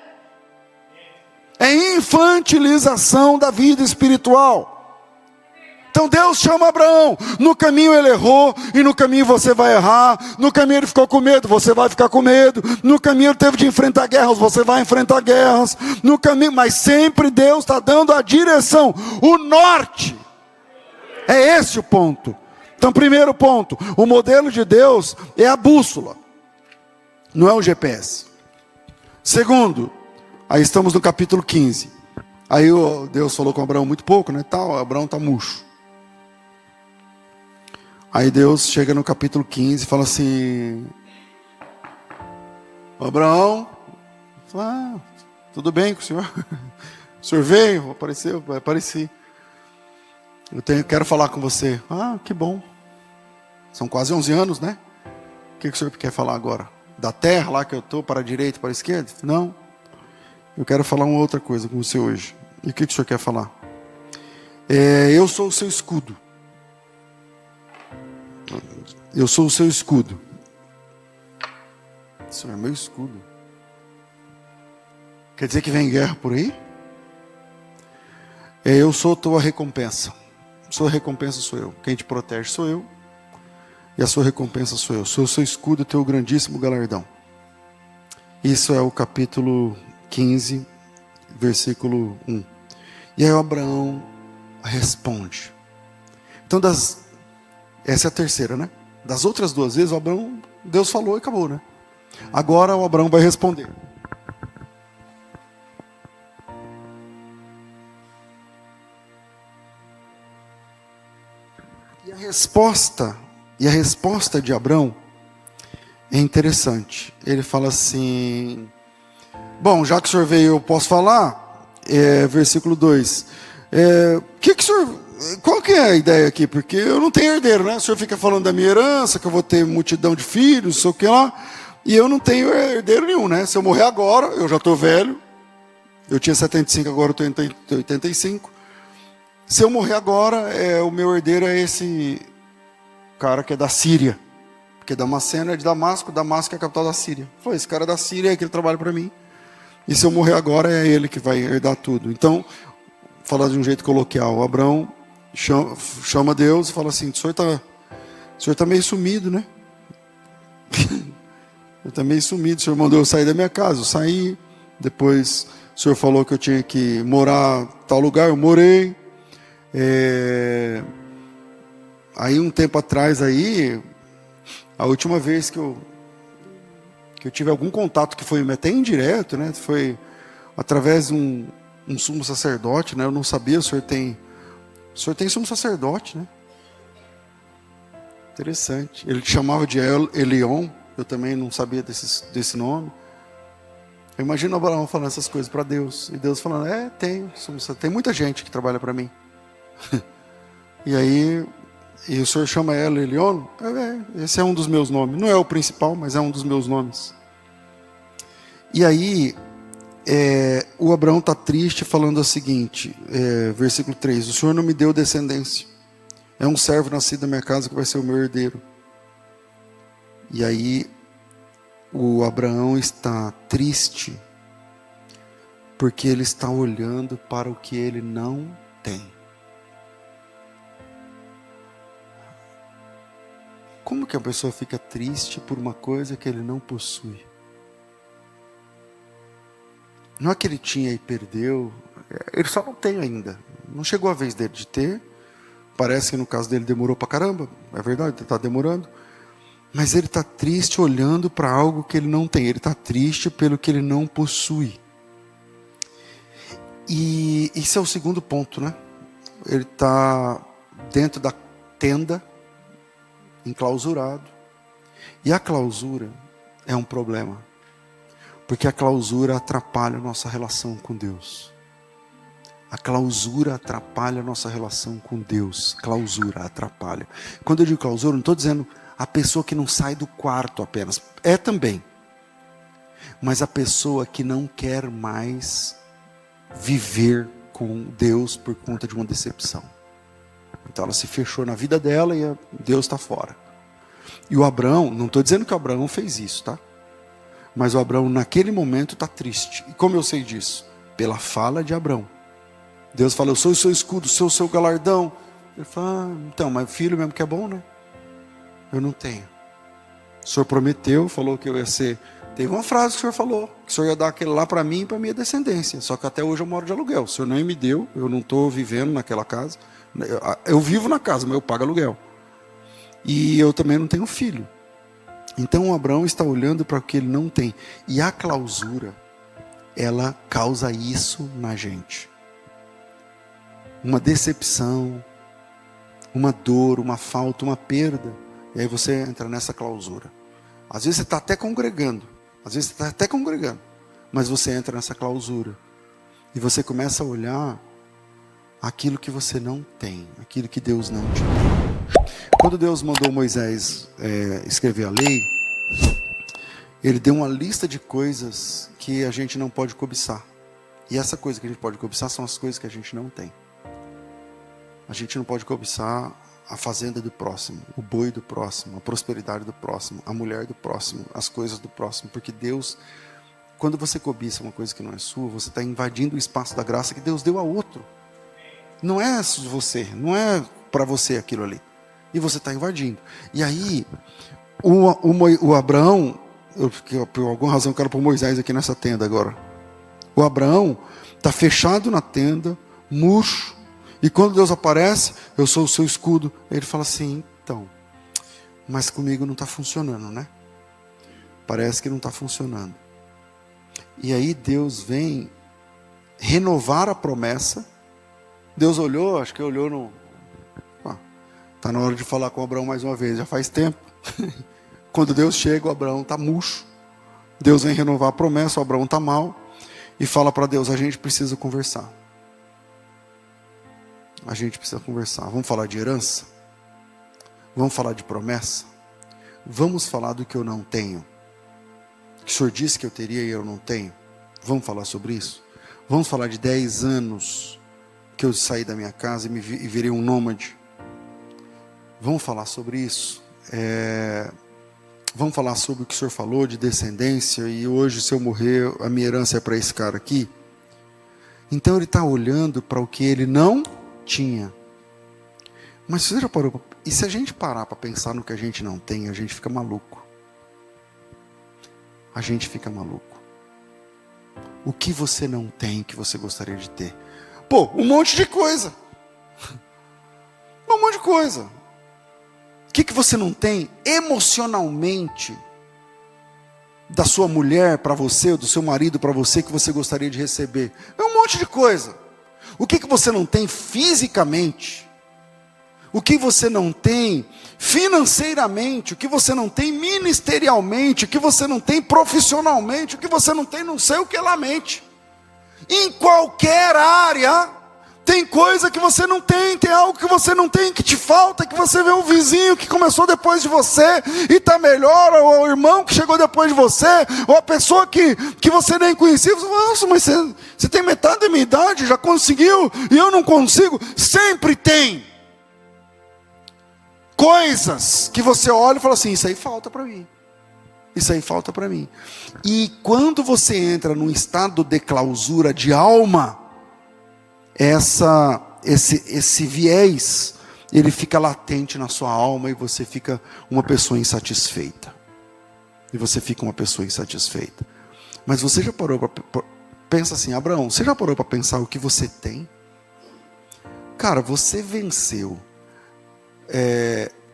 É infantilização da vida espiritual. Então Deus chama Abraão, no caminho ele errou, e no caminho você vai errar, no caminho ele ficou com medo, você vai ficar com medo, no caminho ele teve de enfrentar guerras, você vai enfrentar guerras, no caminho, mas sempre Deus está dando a direção, o norte, é esse o ponto. Então, primeiro ponto, o modelo de Deus é a bússola, não é o GPS. Segundo, aí estamos no capítulo 15, aí Deus falou com Abraão muito pouco, né, Abraão está murcho. Aí Deus chega no capítulo 15 e fala assim: Abraão, tudo bem com o senhor? O senhor veio, apareceu, apareci. Quero falar com você. Que bom. São quase 11 anos, né? O que o senhor quer falar agora? Da terra lá que eu estou, para a direita, para a esquerda? Não. Eu quero falar uma outra coisa com você hoje. E o que o senhor quer falar? Eu sou o seu escudo. Eu sou o seu escudo. O senhor é meu escudo. Quer dizer que vem guerra por aí? Eu sou tua recompensa. Sua recompensa sou eu. Quem te protege sou eu. E a sua recompensa sou eu. Sou o seu escudo, teu grandíssimo galardão. Isso é o capítulo 15, versículo 1. E aí Abraão responde. Então essa é a terceira, né? Das outras 2 vezes Deus falou e acabou, né? Agora o Abraão vai responder. a resposta de Abrão é interessante. Ele fala assim, bom, já que o senhor veio, eu posso falar? Versículo 2. Qual que é a ideia aqui? Porque eu não tenho herdeiro, né? O senhor fica falando da minha herança, que eu vou ter multidão de filhos, não sei o que lá, e eu não tenho herdeiro nenhum, né? Se eu morrer agora, eu já estou velho, eu tinha 75, agora eu estou em 85. Se eu morrer agora, o meu herdeiro é esse cara que é da Síria, porque Damasceno é de Damasco, Damasco é a capital da Síria. Foi esse cara da Síria que ele trabalha para mim. E se eu morrer agora, é ele que vai herdar tudo. Então, falar de um jeito coloquial, Abrão chama Deus e fala assim, o senhor está meio sumido, né? Eu estou meio sumido, o senhor mandou eu sair da minha casa, eu saí, depois o senhor falou que eu tinha que morar em tal lugar, eu morei. Aí um tempo atrás, a última vez que eu tive algum contato, que foi até indireto, né? Foi através de um sumo sacerdote, né? Eu não sabia, o senhor tem sumo sacerdote, né? Interessante. Ele te chamava de Elion, eu também não sabia desse nome. Eu imagino Abraão falando essas coisas para Deus, e Deus falando, tem muita gente que trabalha para mim. E aí, o senhor chama ela Elion? Esse é um dos meus nomes, não é o principal, mas é um dos meus nomes. E aí, o Abraão está triste, falando o seguinte, versículo 3, o senhor não me deu descendência, é um servo nascido na minha casa que vai ser o meu herdeiro. E aí, o Abraão está triste, porque ele está olhando para o que ele não tem. Como que a pessoa fica triste por uma coisa que ele não possui? Não é que ele tinha e perdeu, ele só não tem ainda. Não chegou a vez dele de ter. Parece que no caso dele demorou pra caramba, é verdade, ele está demorando. Mas ele está triste olhando para algo que ele não tem. Ele está triste pelo que ele não possui. E esse é o segundo ponto, né? Ele está dentro da tenda, enclausurado. E a clausura é um problema. Porque a clausura atrapalha a nossa relação com Deus. A clausura atrapalha a nossa relação com Deus. Clausura atrapalha. Quando eu digo clausura, não estou dizendo a pessoa que não sai do quarto apenas. É também. Mas a pessoa que não quer mais viver com Deus por conta de uma decepção. Então ela se fechou na vida dela e Deus está fora. E o Abraão, não estou dizendo que o Abraão fez isso, tá? Mas o Abraão naquele momento está triste. E como eu sei disso? Pela fala de Abraão. Deus fala, eu sou o seu escudo, sou o seu galardão. Ele fala, então, mas filho mesmo que é bom, né? Eu não tenho. O senhor prometeu, falou que eu ia ser. Teve uma frase que o senhor falou, que o senhor ia dar aquele lá para mim e para minha descendência. Só que até hoje eu moro de aluguel. O senhor nem me deu, eu não estou vivendo naquela casa. Eu vivo na casa, mas eu pago aluguel. E eu também não tenho filho. Então o Abraão está olhando para o que ele não tem. E a clausura, ela causa isso na gente. Uma decepção, uma dor, uma falta, uma perda. E aí você entra nessa clausura. Às vezes você está até congregando. Mas você entra nessa clausura. E você começa a olhar aquilo que você não tem. Aquilo que Deus não te deu. Quando Deus mandou Moisés escrever a lei, Ele deu uma lista de coisas que a gente não pode cobiçar. E essa coisa que a gente pode cobiçar são as coisas que a gente não tem. A gente não pode cobiçar a fazenda do próximo, o boi do próximo, a prosperidade do próximo, a mulher do próximo, as coisas do próximo. Porque Deus, quando você cobiça uma coisa que não é sua, você está invadindo o espaço da graça que Deus deu a outro. Não é você, não é para você aquilo ali. E você está invadindo. E aí, o Abraão, por alguma razão eu quero pôr Moisés aqui nessa tenda agora. O Abraão está fechado na tenda, murcho. E quando Deus aparece, eu sou o seu escudo. Ele fala assim, então, mas comigo não está funcionando, né? Parece que não está funcionando. E aí Deus vem renovar a promessa. Deus olhou, acho que olhou no... Está na hora de falar com Abraão mais uma vez, já faz tempo. Quando Deus chega, o Abraão está murcho. Deus vem renovar a promessa, o Abraão está mal. E fala para Deus, a gente precisa conversar. A gente precisa conversar. Vamos falar de herança? Vamos falar de promessa? Vamos falar do que eu não tenho. Que o Senhor disse que eu teria e eu não tenho. Vamos falar sobre isso? Vamos falar de 10 anos que eu saí da minha casa e virei um nômade. Vamos falar sobre isso? Vamos falar sobre o que o Senhor falou de descendência, e hoje, se eu morrer, a minha herança é para esse cara aqui. Então ele está olhando para o que ele não tinha. Mas você já parou? E se a gente parar para pensar no que a gente não tem, a gente fica maluco. A gente fica maluco. O que você não tem que você gostaria de ter? Pô, um monte de coisa. Um monte de coisa. O que você não tem emocionalmente da sua mulher para você, ou do seu marido para você, que você gostaria de receber? É um monte de coisa. O que você não tem fisicamente? O que você não tem financeiramente? O que você não tem ministerialmente? O que você não tem profissionalmente? O que você não tem não sei o que lá mente? Em qualquer área, tem coisa que você não tem, tem algo que você não tem, que te falta, que você vê um vizinho que começou depois de você e está melhor, ou o irmão que chegou depois de você, ou a pessoa que você nem conhecia. Você fala, nossa, mas você tem metade da minha idade, já conseguiu, e eu não consigo. Sempre tem coisas que você olha e fala assim, isso aí falta para mim. Isso aí falta para mim. E quando você entra num estado de clausura de alma, esse viés, ele fica latente na sua alma, e você fica uma pessoa insatisfeita. E você fica uma pessoa insatisfeita. Mas você já parou para... Pensa assim, Abraão, você já parou para pensar o que você tem? Cara, você venceu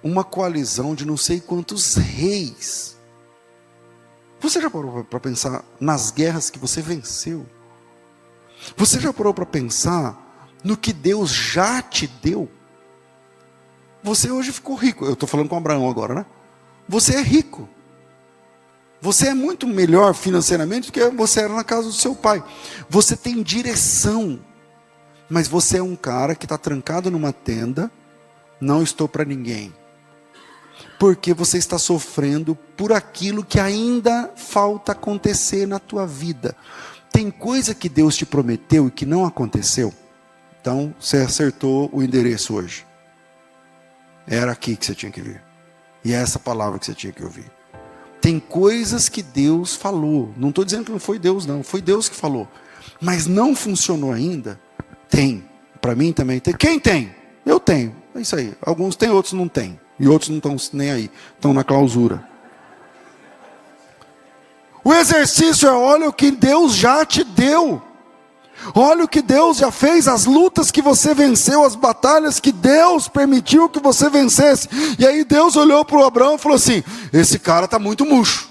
uma coalizão de não sei quantos reis. Você já parou para pensar nas guerras que você venceu? Você já parou para pensar no que Deus já te deu? Você hoje ficou rico. Eu estou falando com Abraão agora, né? Você é rico. Você é muito melhor financeiramente do que você era na casa do seu pai. Você tem direção. Mas você é um cara que está trancado numa tenda. Não estou para ninguém. Porque você está sofrendo por aquilo que ainda falta acontecer na tua vida. Tem coisa que Deus te prometeu e que não aconteceu. Então, você acertou o endereço hoje. Era aqui que você tinha que vir. E é essa palavra que você tinha que ouvir. Tem coisas que Deus falou. Não estou dizendo que não foi Deus, não. Foi Deus que falou. Mas não funcionou ainda? Tem. Para mim também tem. Quem tem? Eu tenho. É isso aí. Alguns têm, outros não têm. E outros não estão nem aí. Estão na clausura. O exercício é, olha o que Deus já te deu. Olha o que Deus já fez, as lutas que você venceu, as batalhas que Deus permitiu que você vencesse. E aí Deus olhou para o Abraão e falou assim, esse cara está muito murcho.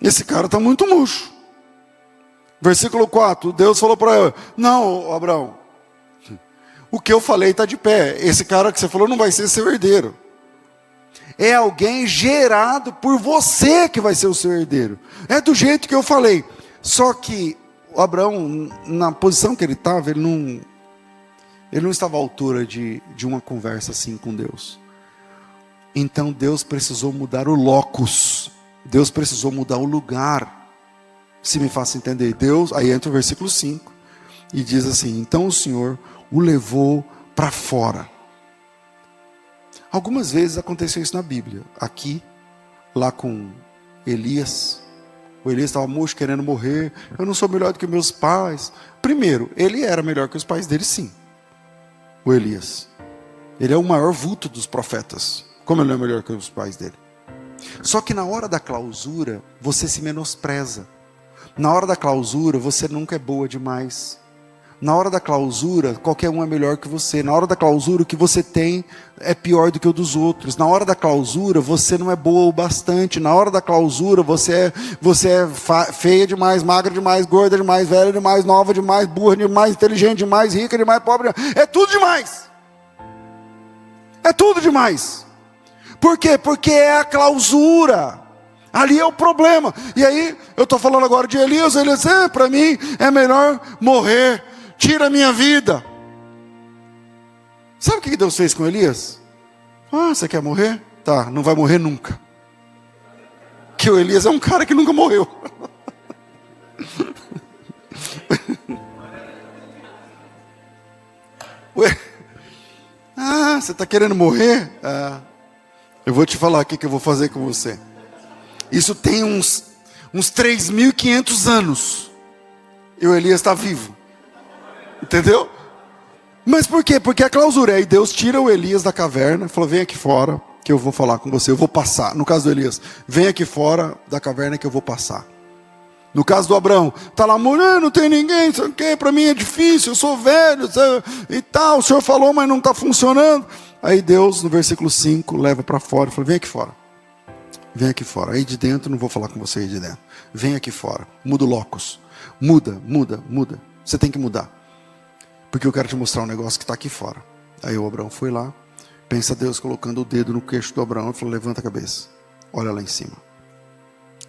Esse cara está muito murcho. Versículo 4, Deus falou para ele, não, Abraão, o que eu falei está de pé. Esse cara que você falou não vai ser seu herdeiro. É alguém gerado por você que vai ser o seu herdeiro. É do jeito que eu falei. Só que o Abraão, na posição que ele estava, ele não estava à altura de uma conversa assim com Deus. Então Deus precisou mudar o locus. Deus precisou mudar o lugar. Se me faça entender. Deus, aí entra o versículo 5. E diz assim, então o Senhor o levou para fora. Algumas vezes aconteceu isso na Bíblia. Aqui, lá com Elias. O Elias estava murcho, querendo morrer. Eu não sou melhor do que meus pais. Primeiro, ele era melhor que os pais dele, sim. O Elias. Ele é o maior vulto dos profetas. Como ele é melhor que os pais dele? Só que na hora da clausura, você se menospreza. Na hora da clausura, você nunca é boa demais. Na hora da clausura, qualquer um é melhor que você. Na hora da clausura, o que você tem é pior do que o dos outros. Na hora da clausura, você não é boa o bastante. Na hora da clausura, você é feia demais, magra demais, gorda demais, velha demais, nova demais, burra demais, inteligente demais, rica demais, pobre demais. É tudo demais. É tudo demais. Por quê? Porque é a clausura. Ali é o problema. E aí, eu estou falando agora de Elias. Elias, para mim é melhor morrer. Tira a minha vida. Sabe o que Deus fez com Elias? Você quer morrer? Tá, não vai morrer nunca. Que o Elias é um cara que nunca morreu. Ué? Você está querendo morrer? Eu vou te falar o que eu vou fazer com você. Isso tem uns 3.500 anos. E o Elias está vivo. Entendeu? Mas por quê? Porque a clausura. Aí Deus tira o Elias da caverna. Falou, vem aqui fora que eu vou falar com você. Eu vou passar. No caso do Elias, vem aqui fora da caverna que eu vou passar. No caso do Abraão, está lá morando, não tem ninguém, sabe o quê? Para mim é difícil, eu sou velho, sabe? E tal, o Senhor falou, mas não está funcionando. Aí Deus, no versículo 5, leva para fora e fala, vem aqui fora. Vem aqui fora. Aí de dentro, não vou falar com você aí de dentro. Vem aqui fora, muda o locus. Muda. Você tem que mudar. Porque eu quero te mostrar um negócio que está aqui fora. Aí o Abraão foi lá, pensa Deus colocando o dedo no queixo do Abraão e falou, levanta a cabeça, olha lá em cima.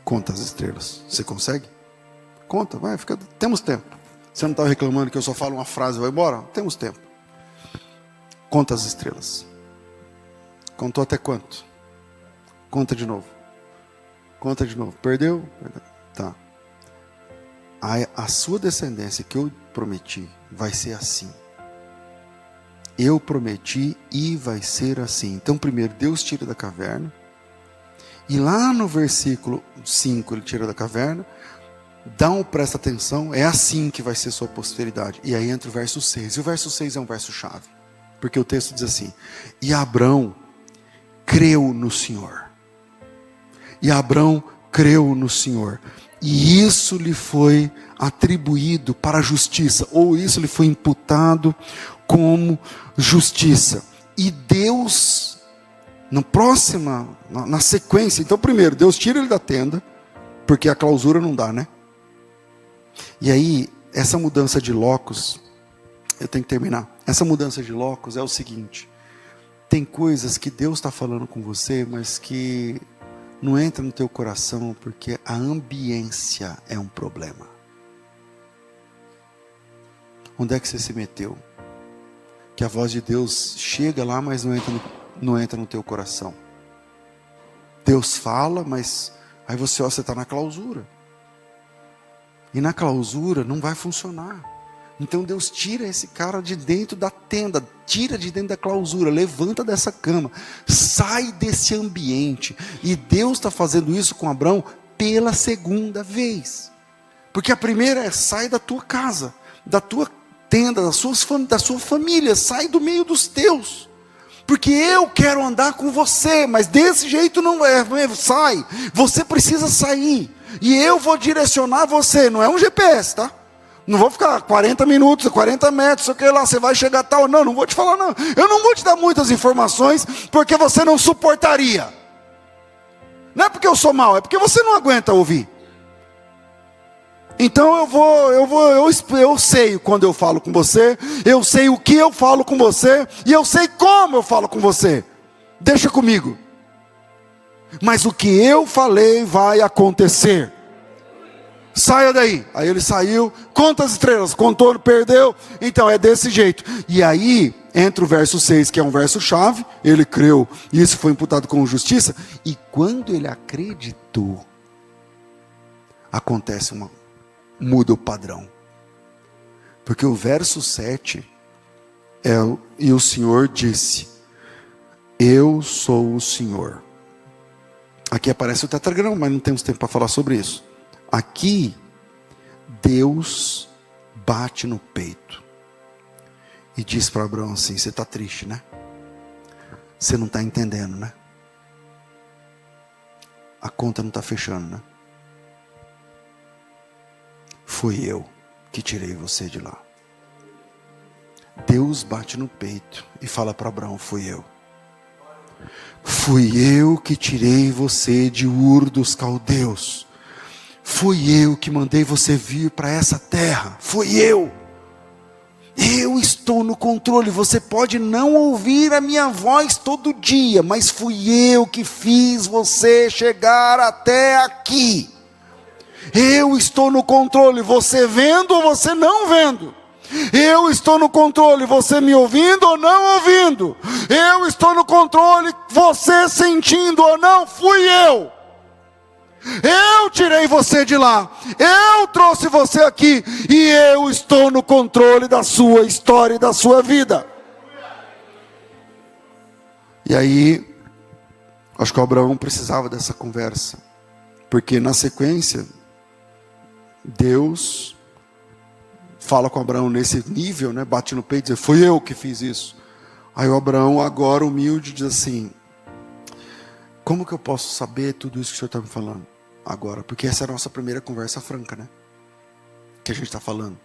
Conta as estrelas. Você consegue? Conta, vai, temos tempo. Você não está reclamando que eu só falo uma frase e vou embora? Temos tempo. Conta as estrelas. Contou até quanto? Conta de novo. Conta de novo. Perdeu? Tá. A sua descendência que eu prometi vai ser assim. Eu prometi e vai ser assim. Então primeiro Deus tira da caverna. E lá no versículo 5 ele tira da caverna. Presta atenção. É assim que vai ser sua posteridade. E aí entra o verso 6. E o verso 6 é um verso chave. Porque o texto diz assim. E Abrão creu no Senhor. E Abrão creu no Senhor. E isso lhe foi atribuído para a justiça. Ou isso lhe foi imputado como justiça. E Deus, na sequência. Então primeiro, Deus tira ele da tenda. Porque a clausura não dá, né? E aí, essa mudança de locus. Eu tenho que terminar. Essa mudança de locus é o seguinte. Tem coisas que Deus está falando com você, mas que não entra no teu coração porque a ambiência é um problema. Onde é que você se meteu? Que a voz de Deus chega lá, mas não entra no teu coração. Deus fala, mas aí você está na clausura. E na clausura não vai funcionar. Então Deus tira esse cara de dentro da tenda, tira de dentro da clausura, levanta dessa cama, sai desse ambiente. E Deus está fazendo isso com Abraão pela segunda vez. Porque a primeira é, sai da tua casa, da tua tenda, da sua família, sai do meio dos teus. Porque eu quero andar com você, mas desse jeito não é, sai, você precisa sair. E eu vou direcionar você, não é um GPS, tá? Não vou ficar 40 minutos, 40 metros, sei o que lá, você vai chegar tal. Não vou te falar não. Eu não vou te dar muitas informações, porque você não suportaria. Não é porque eu sou mau, é porque você não aguenta ouvir. Então eu sei quando eu falo com você, eu sei o que eu falo com você, e eu sei como eu falo com você. Deixa comigo. Mas o que eu falei vai acontecer. Saia daí. Aí ele saiu, conta as estrelas, contou, perdeu. Então é desse jeito. E aí entra o verso 6, que é um verso chave. Ele creu, e isso foi imputado como justiça. E quando ele acreditou, acontece muda o padrão. Porque o verso 7 e o Senhor disse, eu sou o Senhor. Aqui aparece o tetragrama, mas não temos tempo para falar sobre isso. Aqui, Deus bate no peito e diz para Abraão assim, você está triste, né? Você não está entendendo, né? A conta não está fechando, né? Fui eu que tirei você de lá. Deus bate no peito e fala para Abraão, fui eu. Fui eu que tirei você de Ur dos Caldeus. Fui eu que mandei você vir para essa terra. Fui eu. Eu estou no controle. Você pode não ouvir a minha voz todo dia, mas fui eu que fiz você chegar até aqui. Eu estou no controle, você vendo ou você não vendo. Eu estou no controle, você me ouvindo ou não ouvindo. Eu estou no controle, você sentindo ou não, fui eu. Eu tirei você de lá, eu trouxe você aqui, e eu estou no controle da sua história e da sua vida. E aí, acho que o Abraão precisava dessa conversa, porque na sequência, Deus fala com Abraão nesse nível, né? Bate no peito e diz, fui eu que fiz isso. Aí o Abraão, agora humilde, diz assim, como que eu posso saber tudo isso que o Senhor está me falando agora? Porque essa é a nossa primeira conversa franca, né? Que a gente está falando.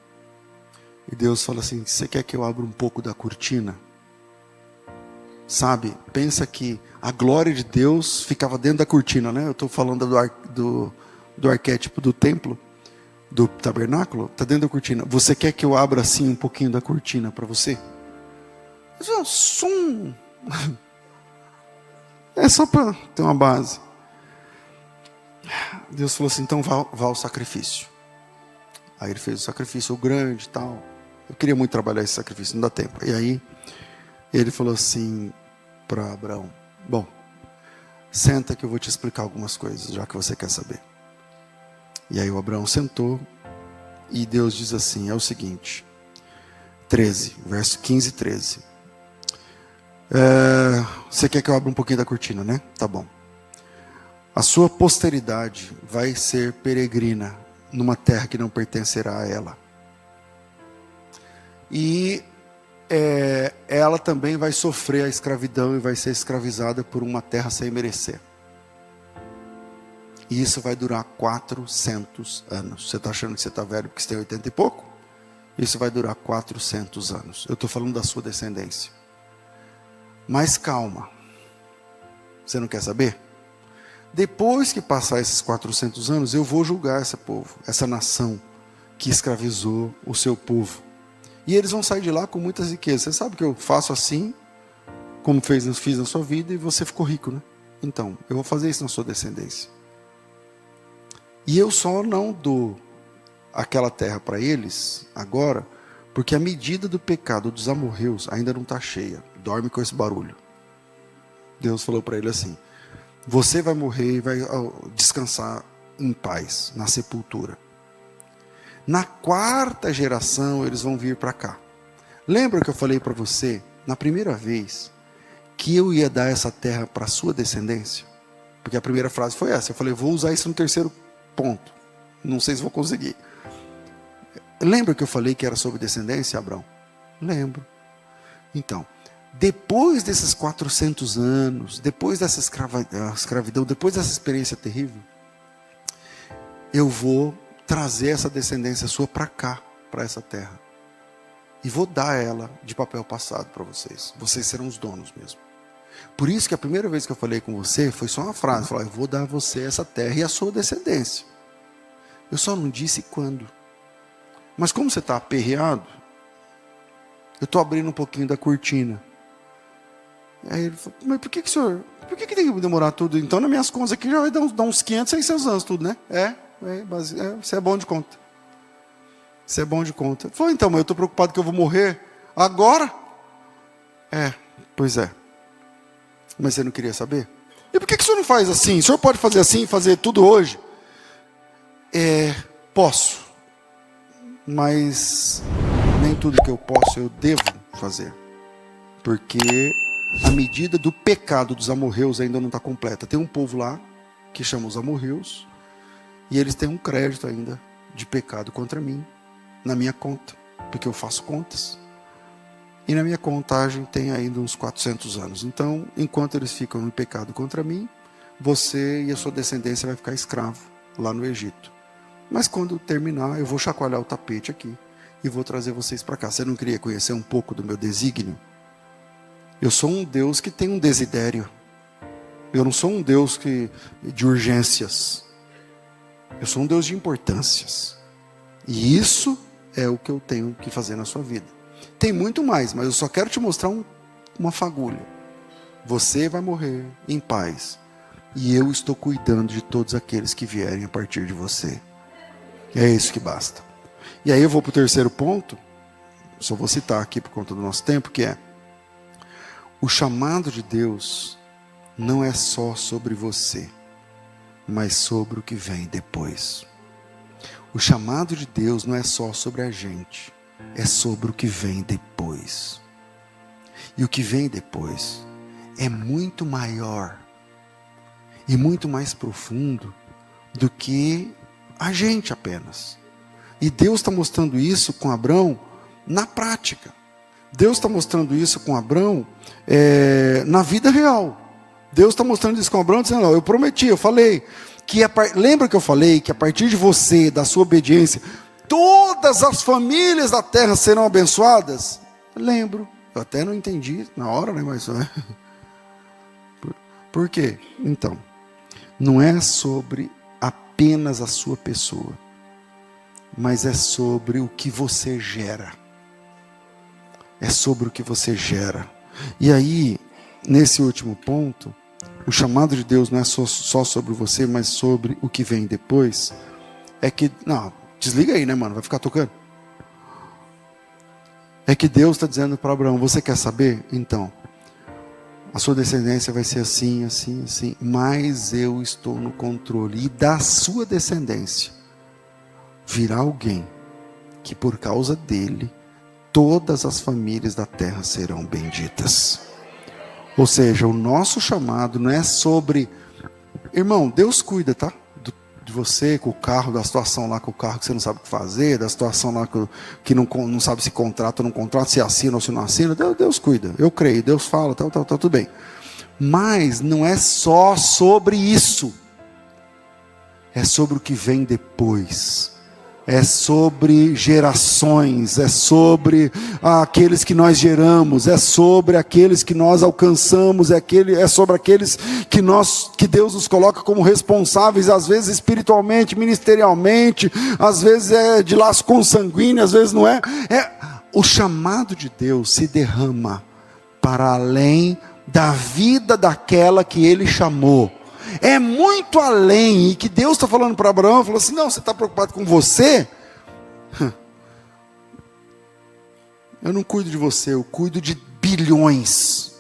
E Deus fala assim, você quer que eu abra um pouco da cortina? Sabe, pensa que a glória de Deus ficava dentro da cortina, né? Eu estou falando do arquétipo do templo, do tabernáculo, está dentro da cortina. Você quer que eu abra assim um pouquinho da cortina para você? É só para ter uma base. Deus falou assim, então vá ao sacrifício. Aí ele fez o sacrifício grande e tal. Eu queria muito trabalhar esse sacrifício, não dá tempo. E aí ele falou assim para Abraão, bom, senta que eu vou te explicar algumas coisas, já que você quer saber. E aí o Abraão sentou, e Deus diz assim, é o seguinte, 13, verso 15 e 13. Você quer que eu abra um pouquinho da cortina, né? Tá bom. A sua posteridade vai ser peregrina numa terra que não pertencerá a ela. E ela também vai sofrer a escravidão e vai ser escravizada por uma terra sem merecer. E isso vai durar 400 anos. Você está achando que você está velho porque você tem 80 e pouco? Isso vai durar 400 anos. Eu estou falando da sua descendência. Mas calma. Você não quer saber? Depois que passar esses 400 anos, eu vou julgar esse povo, essa nação que escravizou o seu povo. E eles vão sair de lá com muitas riquezas. Você sabe que eu faço assim, como fiz na sua vida, e você ficou rico, né? Então, eu vou fazer isso na sua descendência. E eu só não dou aquela terra para eles agora, porque a medida do pecado dos amorreus ainda não está cheia. Dorme com esse barulho. Deus falou para ele assim, você vai morrer e vai descansar em paz, na sepultura. Na 4ª geração eles vão vir para cá. Lembra que eu falei para você, na primeira vez, que eu ia dar essa terra para a sua descendência? Porque a primeira frase foi essa. Eu falei, vou usar isso no 3º ponto. Não sei se vou conseguir. Lembra que eu falei que era sobre descendência, Abraão? Lembro. Então, depois desses 400 anos, depois dessa escravidão, depois dessa experiência terrível, eu vou trazer essa descendência sua para cá, para essa terra. E vou dar ela de papel passado para vocês. Vocês serão os donos mesmo. Por isso que a primeira vez que eu falei com você, foi só uma frase. Eu falei, eu vou dar a você essa terra e a sua descendência. Eu só não disse quando. Mas como você está aperreado, eu estou abrindo um pouquinho da cortina. Aí ele falou, mas por que tem que demorar tudo? Então, nas minhas contas aqui já vai dar uns 500, 600 anos tudo, né? Você é bom de conta. Você é bom de conta. Ele falou, então, mas eu estou preocupado que eu vou morrer agora? Pois é. Mas você não queria saber? E por que o senhor não faz assim? O senhor pode fazer assim, fazer tudo hoje? Posso. Mas nem tudo que eu posso eu devo fazer. Porque a medida do pecado dos amorreus ainda não está completa. Tem um povo lá que chama os amorreus. E eles têm um crédito ainda de pecado contra mim. Na minha conta. Porque eu faço contas. E na minha contagem tem ainda uns 400 anos. Então, enquanto eles ficam em pecado contra mim, você e a sua descendência vai ficar escravo lá no Egito. Mas quando terminar, eu vou chacoalhar o tapete aqui e vou trazer vocês para cá. Você não queria conhecer um pouco do meu desígnio? Eu sou um Deus que tem um desidério. Eu não sou um Deus de urgências. Eu sou um Deus de importâncias. E isso é o que eu tenho que fazer na sua vida. Tem muito mais, mas eu só quero te mostrar uma fagulha. Você vai morrer em paz. E eu estou cuidando de todos aqueles que vierem a partir de você. É isso que basta. E aí eu vou para o terceiro ponto. Só vou citar aqui por conta do nosso tempo, que é: o chamado de Deus não é só sobre você, mas sobre o que vem depois. O chamado de Deus não é só sobre a gente, é sobre o que vem depois. E o que vem depois é muito maior e muito mais profundo do que a gente apenas. E Deus está mostrando isso com Abrão na prática. Deus está mostrando isso com Abrão na vida real. Deus está mostrando isso com Abrão, dizendo: eu prometi, eu falei, lembra que eu falei que a partir de você, da sua obediência, todas as famílias da terra serão abençoadas? Lembro, eu até não entendi na hora, né? Mas por quê? Então, não é sobre apenas a sua pessoa, mas é sobre o que você gera. É sobre o que você gera. E aí, nesse último ponto, o chamado de Deus não é só sobre você, mas sobre o que vem depois. É que, não, desliga aí, né, mano? Vai ficar tocando. É que Deus está dizendo para Abraão: você quer saber? Então, a sua descendência vai ser assim, assim, assim, mas eu estou no controle. E da sua descendência virá alguém que por causa dele todas as famílias da terra serão benditas. Ou seja, o nosso chamado não é sobre... Irmão, Deus cuida, tá? De você, com o carro, da situação lá com o carro que você não sabe o que fazer, da situação lá que não sabe se contrata ou não contrata, se assina ou se não assina. Deus cuida, eu creio, Deus fala, tá tudo bem. Mas não é só sobre isso. É sobre o que vem depois. É sobre gerações, é sobre aqueles que nós geramos, é sobre aqueles que nós alcançamos, é sobre aqueles que Deus nos coloca como responsáveis, às vezes espiritualmente, ministerialmente, às vezes é de laço consanguíneo, às vezes não é. O chamado de Deus se derrama para além da vida daquela que Ele chamou. É muito além, e que Deus está falando para Abraão, falou assim: não, você está preocupado com você? Eu não cuido de você, eu cuido de bilhões.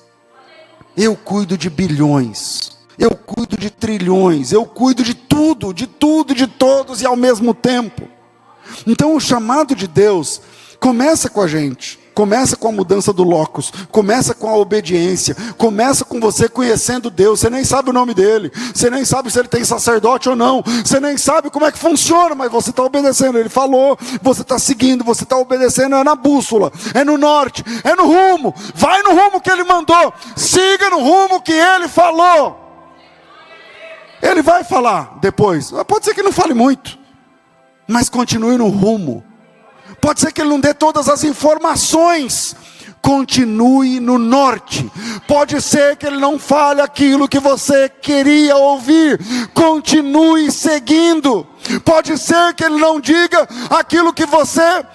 Eu cuido de bilhões. Eu cuido de trilhões. Eu cuido de tudo, de todos e ao mesmo tempo. Então o chamado de Deus começa com a gente. Começa com a mudança do locus, começa com a obediência, começa com você conhecendo Deus. Você nem sabe o nome dele, você nem sabe se ele tem sacerdote ou não, você nem sabe como é que funciona, mas você está obedecendo. Ele falou, você está seguindo, você está obedecendo. É na bússola, é no norte, é no rumo. Vai no rumo que ele mandou, siga no rumo que ele falou. Ele vai falar depois, pode ser que não fale muito, mas continue no rumo. Pode ser que ele não dê todas as informações, continue no norte. Pode ser que ele não fale aquilo que você queria ouvir, continue seguindo. Pode ser que ele não diga aquilo que você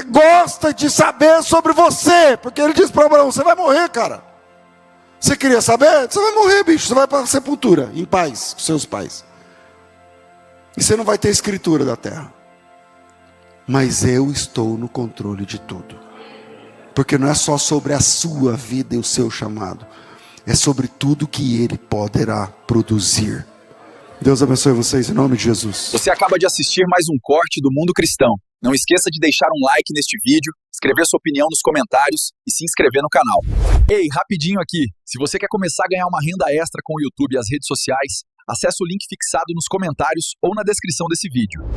gosta de saber sobre você, porque ele diz para Abraão: você vai morrer, cara. Você queria saber? Você vai morrer, bicho. Você vai para a sepultura, em paz, com seus pais. E você não vai ter escritura da terra. Mas eu estou no controle de tudo. Porque não é só sobre a sua vida e o seu chamado. É sobre tudo que Ele poderá produzir. Deus abençoe vocês em nome de Jesus. Você acaba de assistir mais um corte do Mundo Cristão. Não esqueça de deixar um like neste vídeo, escrever sua opinião nos comentários e se inscrever no canal. Ei, rapidinho aqui. Se você quer começar a ganhar uma renda extra com o YouTube e as redes sociais, acesse o link fixado nos comentários ou na descrição desse vídeo.